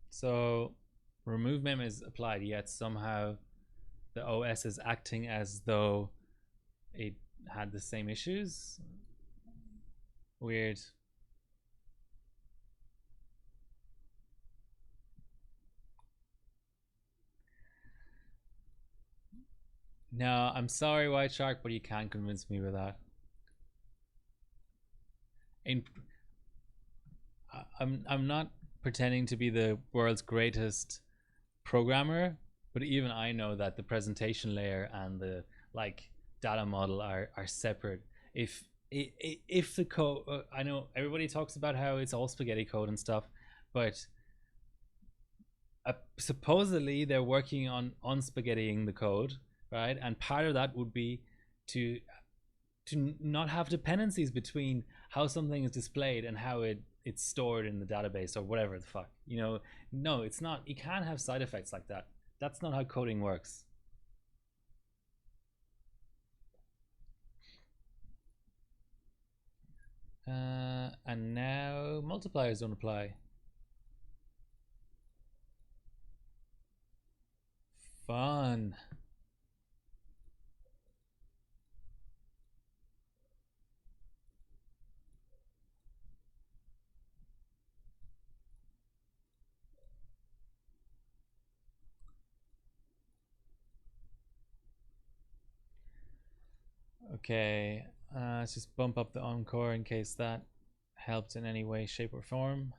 Speaker 1: So remove mem is applied, yet somehow the OS is acting as though it had the same issues. Weird. No, I'm sorry, White Shark, but you can't convince me with that. In, I'm not pretending to be the world's greatest programmer, but even I know that the presentation layer and the like data model are separate. If the code, I know everybody talks about how it's all spaghetti code and stuff, but supposedly they're working on unspaghettiing the code, right? And part of that would be to not have dependencies between how something is displayed and how it's stored in the database or whatever the fuck. You know, no, it's not. You can't have side effects like that. That's not how coding works. And now multipliers don't apply. Fun. Okay, let's just bump up the encore in case that helped in any way, shape, or form.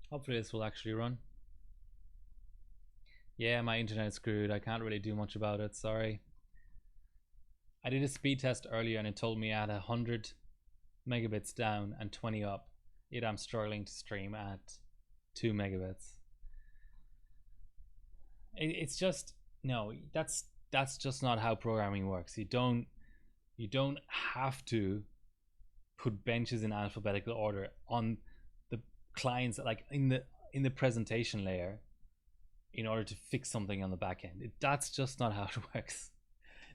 Speaker 1: Hopefully this will actually run. Yeah, my internet's screwed. I can't really do much about it. Sorry. I did a speed test earlier and it told me at 100 megabits down and 20 up, yet I'm struggling to stream at 2 megabits. It's just, no, that's just not how programming works. You don't have to put benches in alphabetical order on the clients, like in the presentation layer, in order to fix something on the back end. That's just not how it works.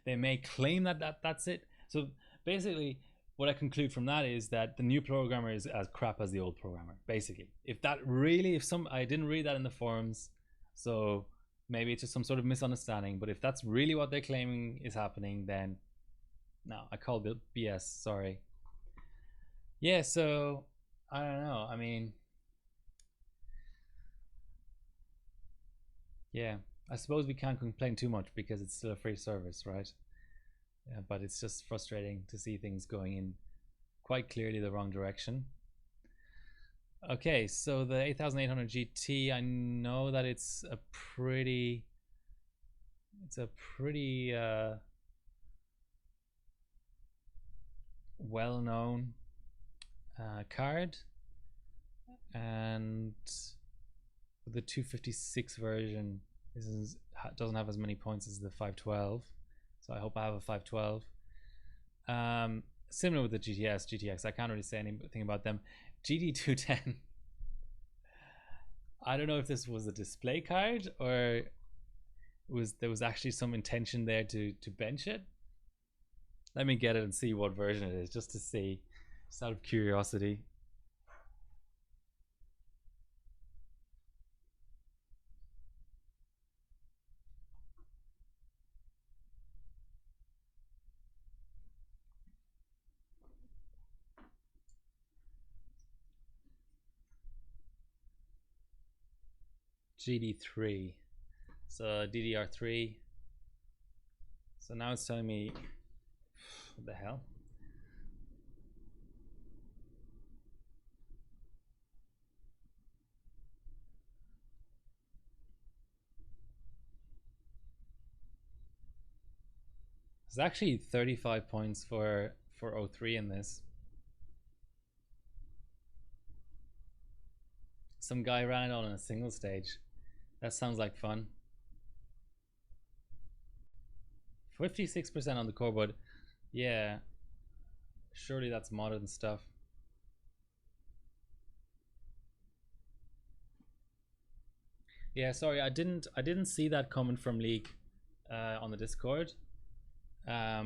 Speaker 1: They may claim that's it. So basically, what I conclude from that is that the new programmer is as crap as the old programmer. Basically, if I didn't read that in the forums, so maybe it's just some sort of misunderstanding. But if that's really what they're claiming is happening, then no, I call it BS. Sorry. Yeah. So I don't know. I mean, yeah. I suppose we can't complain too much because it's still a free service, right? Yeah, but it's just frustrating to see things going in quite clearly the wrong direction. Okay, so the 8800 GT, I know that it's a pretty well-known card, and the 256 version doesn't have as many points as the 512, so I hope I have a 512. Similar with the GTX, I can't really say anything about them. GT210, I don't know if this was a display card or there was actually some intention there to bench it. Let me get it and see what version it is, just to see, just out of curiosity. GD3, so DDR3. So now it's telling me, what the hell? It's actually 35 points for O3 in this. Some guy ran it on a single stage. That sounds like fun. 56% on the core, but yeah, surely that's modern stuff. Yeah, sorry, I didn't see that coming from League on the Discord. I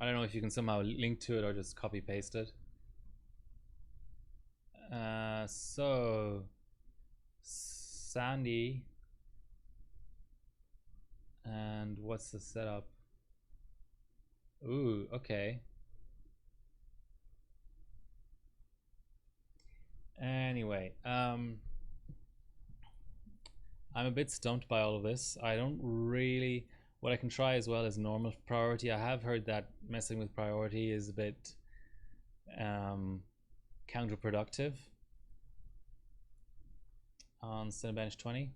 Speaker 1: don't know if you can somehow link to it or just copy paste it. So Sandy, and what's the setup? Ooh, okay. Anyway, I'm a bit stumped by all of this. I don't really. What I can try as well is normal priority. I have heard that messing with priority is a bit counterproductive on Cinebench 20.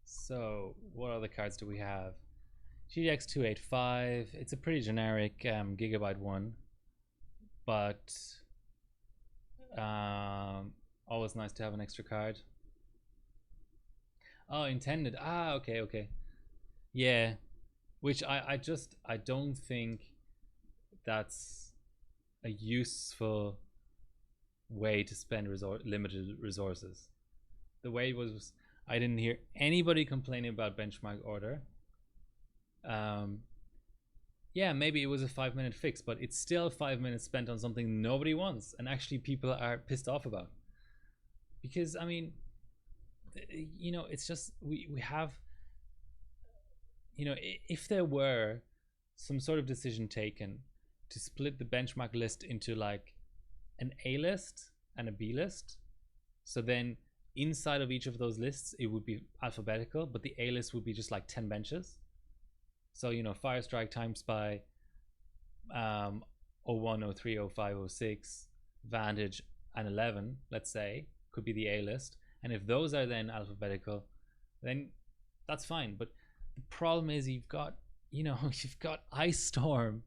Speaker 1: So, what other cards do we have? GDX 285. It's a pretty generic Gigabyte one, but always nice to have an extra card. Oh, intended. Ah, okay. Yeah, which I don't think that's a useful way to spend limited resources. The way it was, I didn't hear anybody complaining about benchmark order. Yeah, maybe it was a 5-minute fix, but it's still 5 minutes spent on something nobody wants and actually people are pissed off about. Because I mean, you know, it's just we have, you know, if there were some sort of decision taken to split the benchmark list into like an A list and a B list, so then inside of each of those lists it would be alphabetical, but the A list would be just like 10 benches. So, you know, Fire Strike, Time Spy, 01, 03, 05, 06, Vantage, and 11, let's say, could be the A list. And if those are then alphabetical, then that's fine. But the problem is you've got, you know, you've got Ice Storm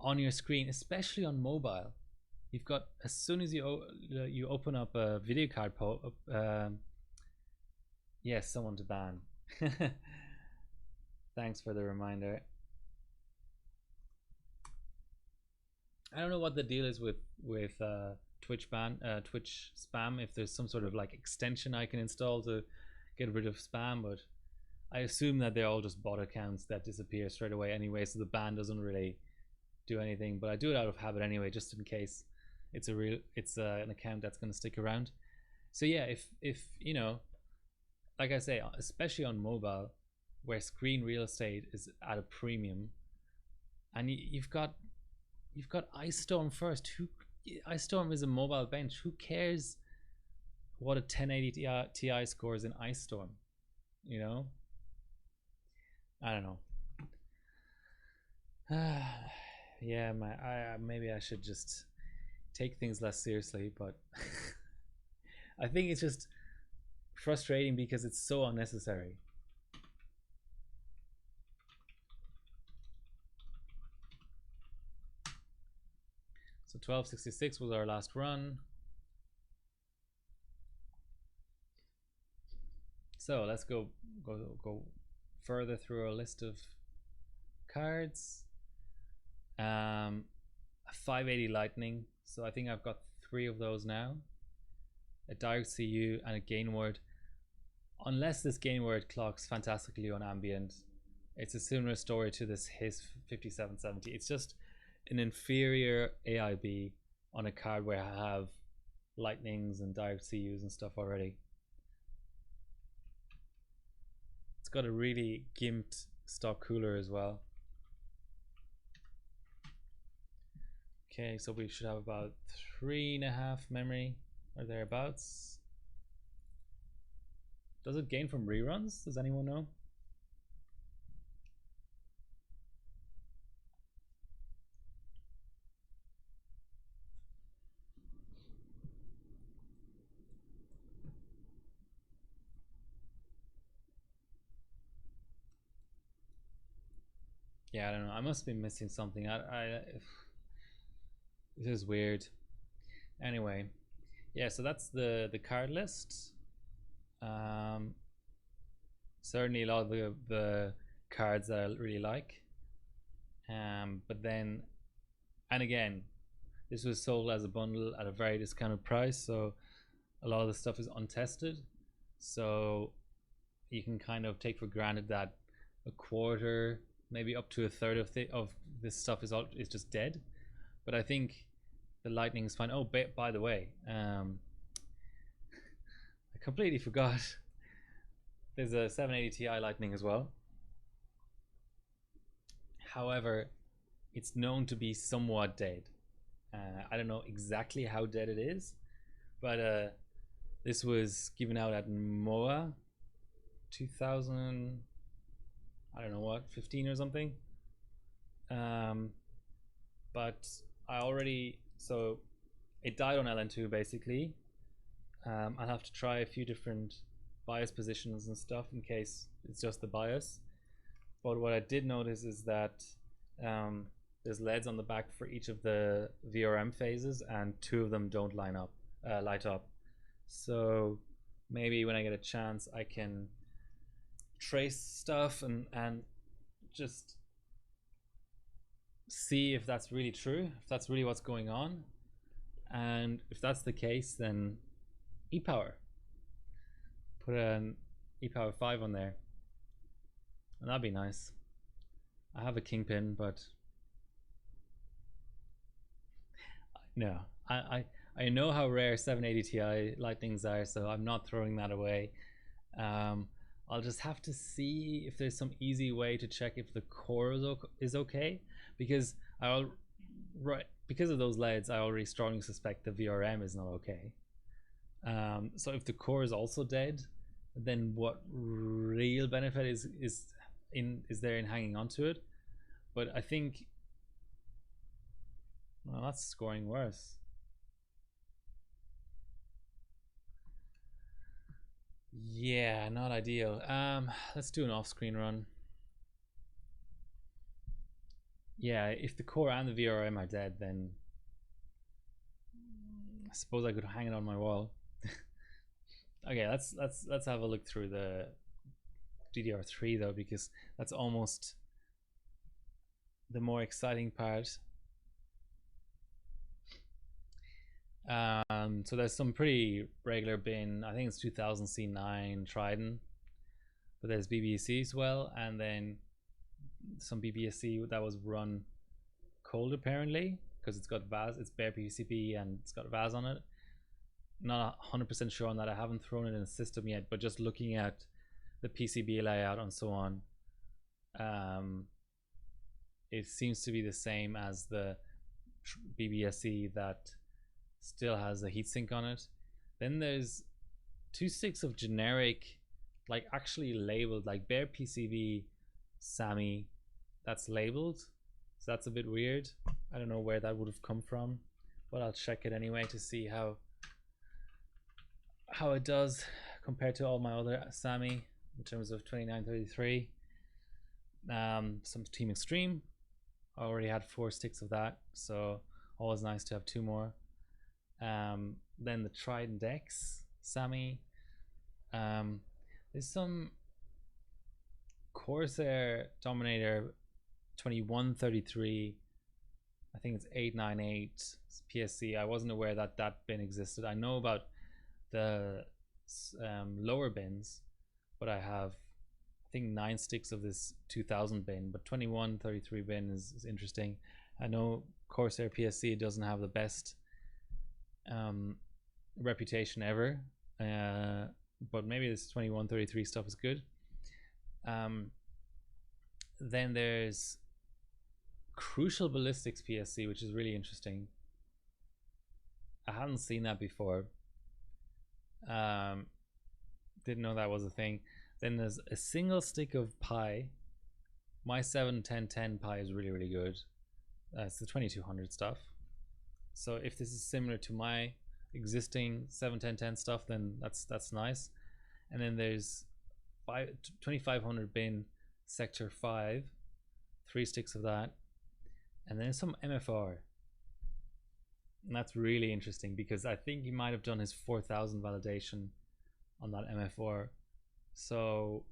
Speaker 1: on your screen, especially on mobile. You've got, as soon as you open up a video card yes, someone to ban. Thanks for the reminder. I don't know what the deal is with Twitch spam. If there's some sort of like extension I can install to get rid of spam, but I assume that they're all just bot accounts that disappear straight away anyway, so the ban doesn't really do anything. But I do it out of habit anyway, just in case it's an account that's going to stick around. So yeah, if you know, like I say, especially on mobile, where screen real estate is at a premium, and you've got Ice Storm first. Ice Storm is a mobile bench. Who cares what a 1080 Ti scores in Ice Storm? You know, I don't know. Yeah, maybe I should just take things less seriously, but I think it's just frustrating because it's so unnecessary. So 1266 was our last run. So let's go further through our list of cards. A 580 lightning. So I think I've got 3 of those now. A direct CU and a gain word. Unless this gain word clocks fantastically on ambient, it's a similar story to this his 5770. It's just an inferior AIB on a card where I have lightnings and direct CUs and stuff already. It's got a really gimped stock cooler as well. Okay, so we should have about 3.5 memory or thereabouts. Does it gain from reruns? Does anyone know? Yeah, I don't know. I must be missing something. This is weird. Anyway, yeah. So that's the card list. Um, Certainly a lot of the cards that I really like. But then, and again, this was sold as a bundle at a very discounted price, so a lot of the stuff is untested. So you can kind of take for granted that a quarter, maybe up to a third of this stuff is just dead. But I think the lightning is fine. Oh, by the way, I completely forgot. There's a 780 Ti lightning as well. However, it's known to be somewhat dead. I don't know exactly how dead it is, but this was given out at MOA 2000, I don't know what, 15 or something. But I already, so it died on LN2 basically. I'll have to try a few different bias positions and stuff in case it's just the bias. But what I did notice is that there's LEDs on the back for each of the VRM phases, and 2 of them don't light up. So maybe when I get a chance, I can trace stuff and just see if that's really true, if that's really what's going on. And if that's the case, then e-power. Put an e-power 5 on there. And that'd be nice. I have a kingpin, but no, I know how rare 780 Ti lightnings are, so I'm not throwing that away. I'll just have to see if there's some easy way to check if the core is okay, because because of those LEDs, I already strongly suspect the VRM is not okay. So if the core is also dead, then what real benefit is there in hanging on to it? But I think, well, that's scoring worse. Yeah, not ideal. Let's do an off-screen run. Yeah, if the core and the VRM are dead, then I suppose I could hang it on my wall. Okay, let's have a look through the DDR3 though, because that's almost the more exciting part. So there's some pretty regular bin. I think it's 2000 C9 Trident, but there's BBSC as well, and then some BBSC that was run cold apparently, because it's got VAS, it's bare PCB and it's got VAS on it. Not 100% sure on that. I haven't thrown it in the system yet, but just looking at the PCB layout and so on, it seems to be the same as the BBSC that still has a heatsink on it. Then there's 2 sticks of generic, like actually labeled, like bare PCB SAMI that's labeled. So that's a bit weird. I don't know where that would have come from, but I'll check it anyway to see how it does compared to all my other SAMI in terms of 2933. Some Team Extreme. I already had 4 sticks of that, so always nice to have 2 more. Then the Trident X SAMI. There's some Corsair Dominator 2133. I think it's 898 PSC. I wasn't aware that bin existed. I know about the lower bins, but I have, I think, 9 sticks of this 2000 bin, but 2133 bin is interesting. I know Corsair PSC doesn't have the best reputation ever, but maybe this 2133 stuff is good. Then there's Crucial Ballistics PSC, which is really interesting. I haven't seen that before. Didn't know that was a thing. Then there's a single stick of pie. My 71010 pie is really, really good. It's the 2200 stuff. So if this is similar to my existing 71010 stuff, then that's nice. And then there's 2500 bin sector 5, 3 sticks of that, and then some MFR. And that's really interesting because I think he might have done his 4000 validation on that MFR. So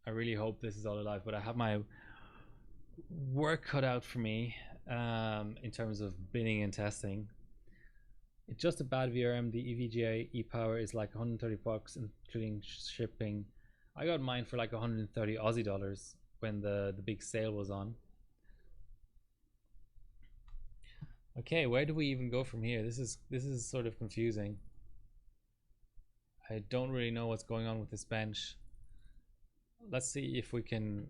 Speaker 1: I really hope this is all alive, but I have my work cut out for me in terms of binning and testing. It's just a bad VRM. The EVGA e-power is like 130 bucks including shipping. I got mine for like 130 Aussie dollars when the big sale was on. Okay, where do we even go from here? This is sort of confusing. I don't really know what's going on with this bench. Let's see if we can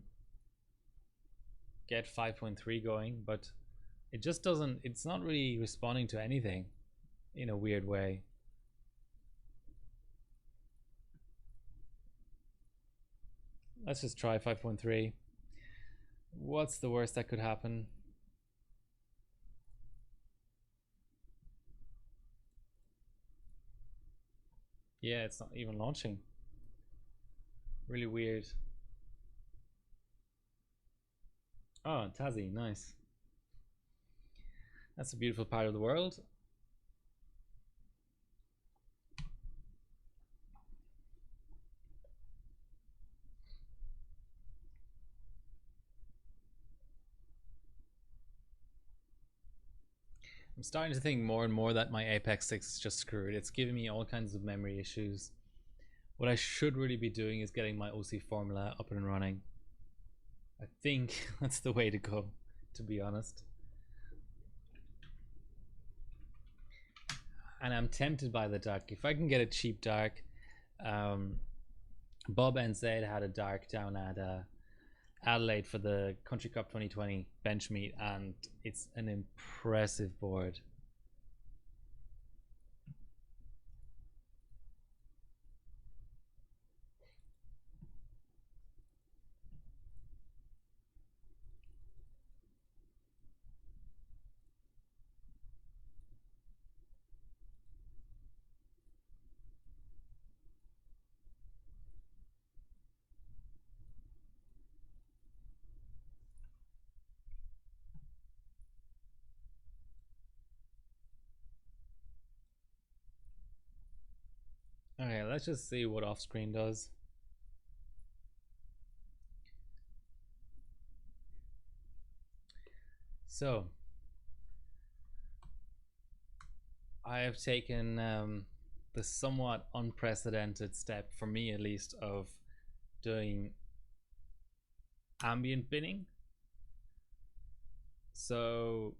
Speaker 1: get 5.3 going, but it just doesn't, it's not really responding to anything in a weird way. Let's just try 5.3. What's the worst that could happen? Yeah, it's not even launching. Really weird. Oh, Tassie, nice. That's a beautiful part of the world. I'm starting to think more and more that my Apex 6 is just screwed. It's giving me all kinds of memory issues. What I should really be doing is getting my OC formula up and running. I think that's the way to go, to be honest. And I'm tempted by the dark. If I can get a cheap dark, Bob NZ had a dark down at Adelaide for the Country Cup 2020 bench meet, and it's an impressive board. Okay, let's just see what off screen does. So I have taken the somewhat unprecedented step, for me at least, of doing ambient binning. So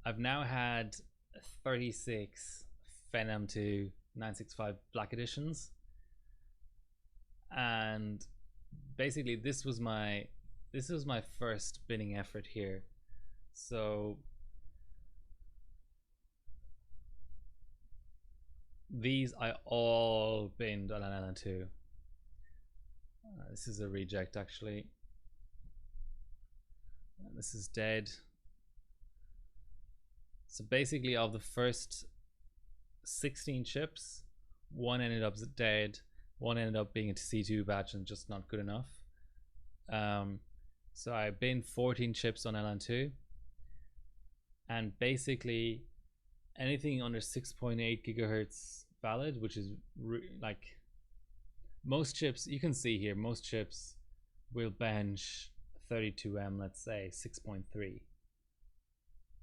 Speaker 1: I've now had 36 Phenom 2 965 Black Editions, and basically this was my first binning effort here. So these I all binned on an LN2. This is a reject actually. This is dead. So basically of the first 16 chips, one ended up dead, one ended up being a C2 batch and just not good enough. So I binned 14 chips on LN2, and basically anything under 6.8 gigahertz valid, which is like most chips, you can see here, most chips will bench 32M, let's say 6.3,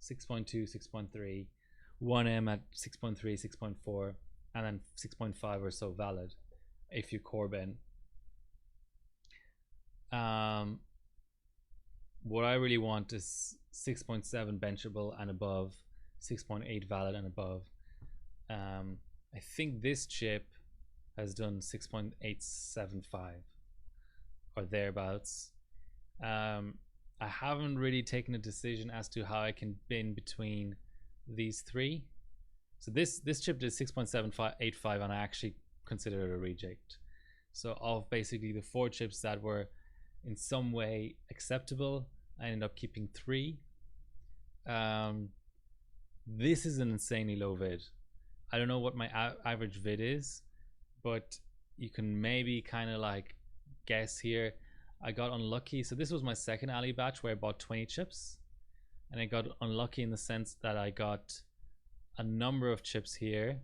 Speaker 1: 6.2, 6.3, 1M at 6.3, 6.4, and then 6.5 or so valid if you core bin. What I really want is 6.7 benchable and above, 6.8 valid and above. I think this chip has done 6.875 or thereabouts. I haven't really taken a decision as to how I can bin between these three. So this chip did 6.785, and I actually consider it a reject. So of basically the 4 chips that were in some way acceptable, I ended up keeping 3. This is an insanely low vid. I don't know what my average vid is, but you can maybe kind of like guess here. I got unlucky. So this was my second Ali batch where I bought 20 chips, and I got unlucky in the sense that I got a number of chips here,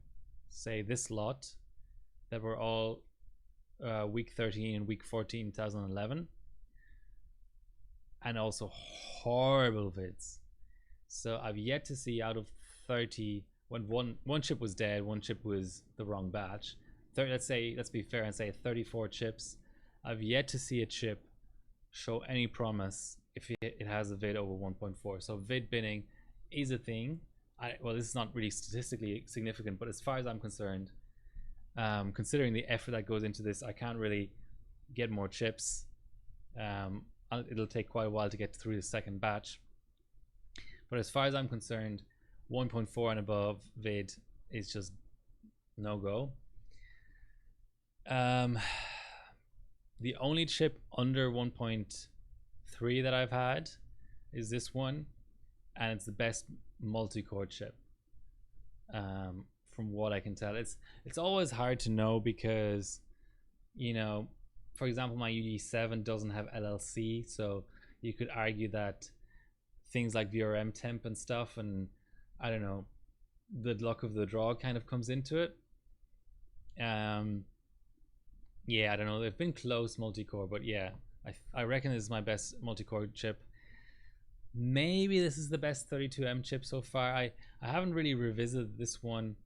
Speaker 1: say this lot, that were all week 13 and week 14 2011, and also horrible vids. So I've yet to see out of 30, when one chip was dead, one chip was the wrong batch. Let's be fair and say 34 chips. I've yet to see a chip show any promise if it has a vid over 1.4. So vid binning is a thing. Well, this is not really statistically significant, but as far as I'm concerned, considering the effort that goes into this, I can't really get more chips. It'll take quite a while to get through the second batch. But as far as I'm concerned, 1.4 and above vid is just no go. The only chip under 1.3 that I've had is this one, and it's the best multi-core chip. From what I can tell, it's always hard to know because, you know, for example, my UD7 doesn't have LLC, so you could argue that things like VRM temp and stuff, and I don't know, the luck of the draw kind of comes into it. Yeah, I don't know, they've been close multi-core, but yeah, I reckon this is my best multi-core chip. Maybe this is the best 32M chip so far. I haven't really revisited this one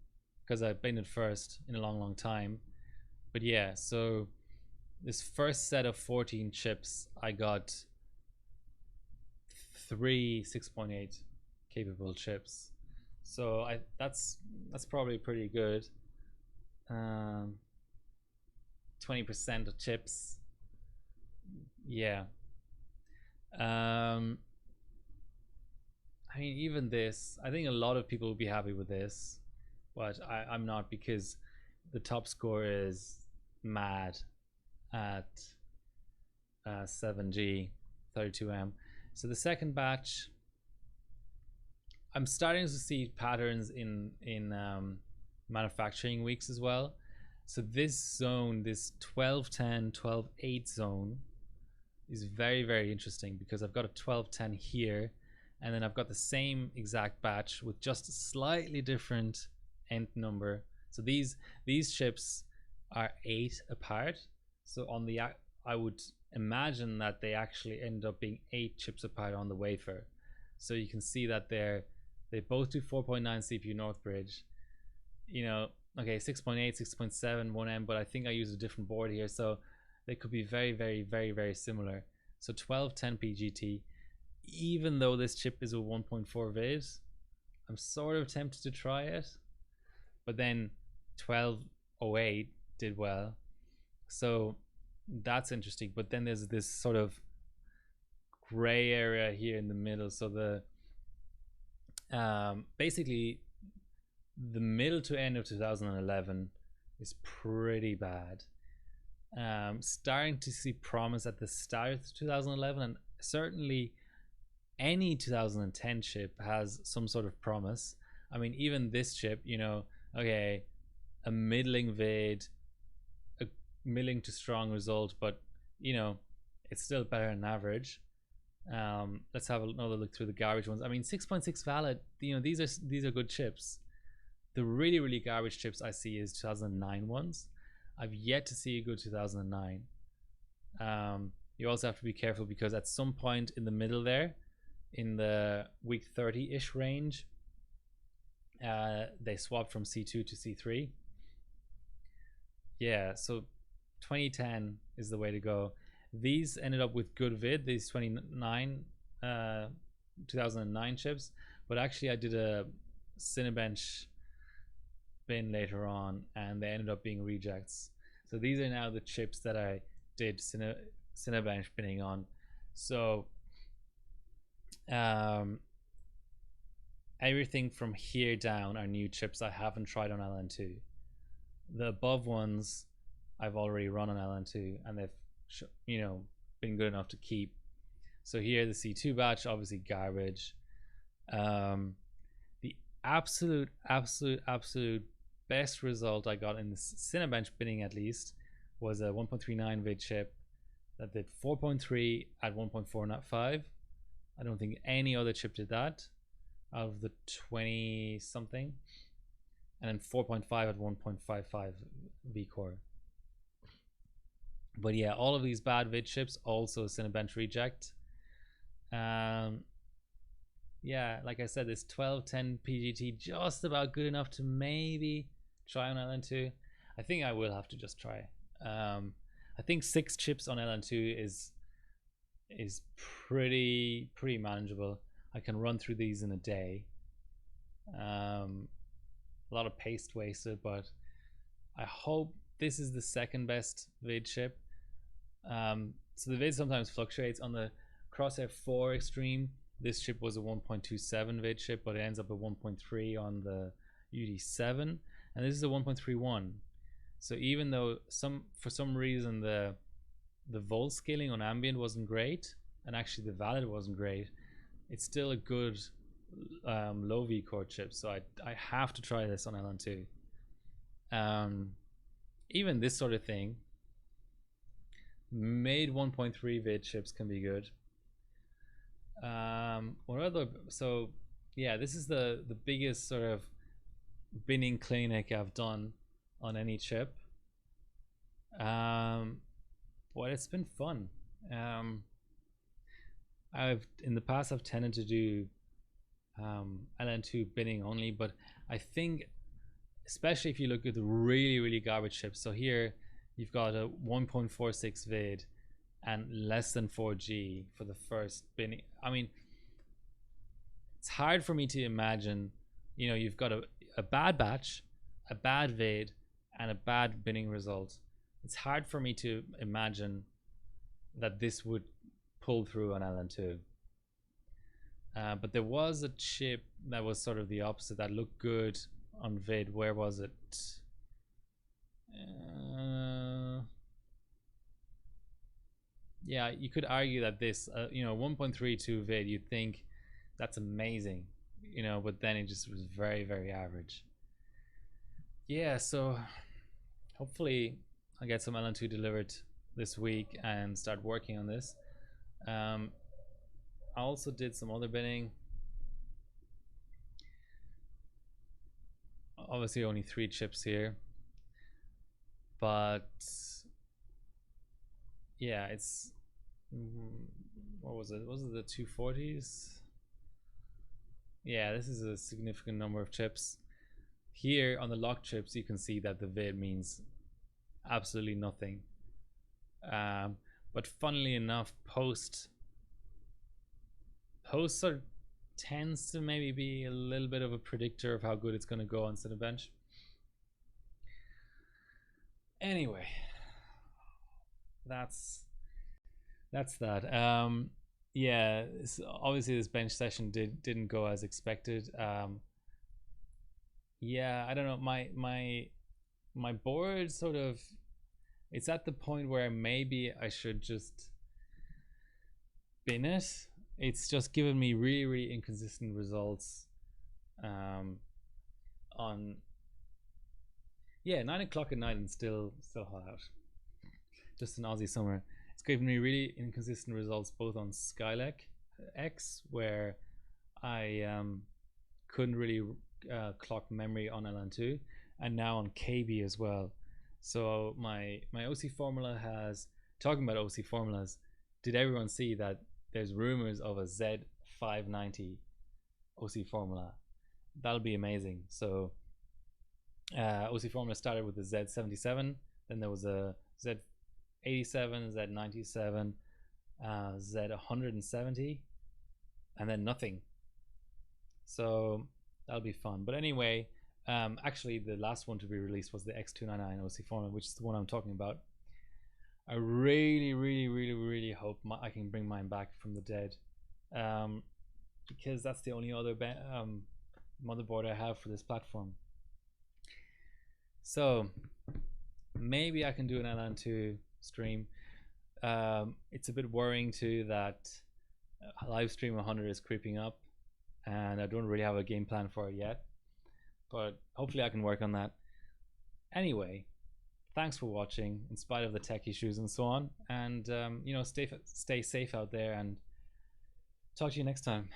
Speaker 1: because I've been at first in a long time. But yeah, so this first set of 14 chips, I got 3 6.8 capable chips. So that's probably pretty good. 20% of chips. Yeah. I mean, even this, I think a lot of people will be happy with this, but I'm not, because the top score is mad at 7G 32M. So the second batch, I'm starting to see patterns in manufacturing weeks as well. So this zone, this 1210 12.8 zone, is very interesting because I've got a 1210 here, and then I've got the same exact batch with just a slightly different end number. So these chips are 8 apart. So on the, I would imagine that they actually end up being 8 chips apart on the wafer. So you can see that they both do 4.9 CPU North Bridge. You know, okay, 6.8, 6.7, 1M, but I think I use a different board here, so they could be very similar. So 1210 PGT, even though this chip is a 1.4 vid, I'm sort of tempted to try it. But then 1208 did well, so that's interesting. But then there's this sort of gray area here in the middle. So the basically the middle to end of 2011 is pretty bad. Starting to see promise at the start of 2011, and certainly any 2010 chip has some sort of promise. I mean, even this chip, you know, okay, a middling vid, a middling to strong result, but you know, it's still better than average. Let's have another look through the garbage ones. I mean, 6.6 valid, you know, these are good chips. The really garbage chips I see is 2009 ones. I've yet to see a good 2009. You also have to be careful because at some point in the middle there, in the week 30-ish range, they swapped from C2 to C3. Yeah, so 2010 is the way to go. These ended up with good vid, these 2009 chips, but actually I did a Cinebench bin later on and they ended up being rejects. So these are now the chips that I did Cinebench binning on. So everything from here down are new chips I haven't tried on LN2. The above ones I've already run on LN2, and they've been good enough to keep. So here the C2 batch, obviously garbage. The absolute best result I got in the Cinebench binning, at least, was a 1.39 vid chip that did 4.3 at 1.45. I don't think any other chip did that out of the 20 something, and then 4.5 at 1.55 vCore. But yeah, all of these bad vid chips also Cinebench reject. Yeah, like I said, this 1210 PGT just about good enough to maybe try on LN2. I think I will have to just try. I think 6 chips on LN2 is pretty manageable. I can run through these in a day. A lot of paste wasted, but I hope this is the second best vid chip. So the vid sometimes fluctuates. On the Crosshair 4 Extreme, this chip was a 1.27 vid chip, but it ends up at 1.3 on the UD7, and this is a 1.31. So even though for some reason the volt scaling on ambient wasn't great, and actually the valid wasn't great, it's still a good low vCore chip. So I have to try this on LN2. Even this sort of thing, made 1.3 vid chips can be good. What other? So yeah, this is the biggest sort of binning clinic I've done on any chip. But it's been fun. In the past I've tended to do LN2 binning only, but I think especially if you look at the really garbage chips. So here you've got a 1.46 vid and less than 4G for the first binning. I mean, it's hard for me to imagine, you've got a bad batch, a bad vid, and a bad binning result. It's hard for me to imagine that this would pull through on LN2. But there was a chip that was sort of the opposite that looked good on vid. Where was it? Yeah, you could argue that this 1.32 vid, you'd think that's amazing, but then it just was very average. Yeah, so hopefully I'll get some LN2 delivered this week and start working on this. I also did some other binning. Obviously only 3 chips here, but yeah, it's what was it? Was it the 240s? Yeah, this is a significant number of chips. Here on the lock chips, you can see that the vid means absolutely nothing. But funnily enough, post sort of tends to maybe be a little bit of a predictor of how good it's going to go on Cinebench. Anyway, that's that. Yeah, obviously this bench session didn't go as expected. Yeah, I don't know, my board sort of, it's at the point where maybe I should just bin it. It's just given me really inconsistent results on 9 o'clock at night and still hot out. Just an Aussie summer. It's given me really inconsistent results both on Skylake X, where I couldn't really clock memory on LN2, and now on KB as well. So my OC formula has, talking about OC formulas, did everyone see that there's rumors of a Z590 OC formula? That'll be amazing. So OC formula started with the Z77, then there was a Z87, Z97, Z170, and then nothing. So that'll be fun. But anyway, actually the last one to be released was the X299 OC formula, which is the one I'm talking about. I really hope I can bring mine back from the dead, because that's the only other motherboard I have for this platform. So maybe I can do an LN2 stream. It's a bit worrying too that Livestream 100 is creeping up, and I don't really have a game plan for it yet, but hopefully I can work on that. Anyway, thanks for watching in spite of the tech issues and so on, and stay safe out there, and talk to you next time.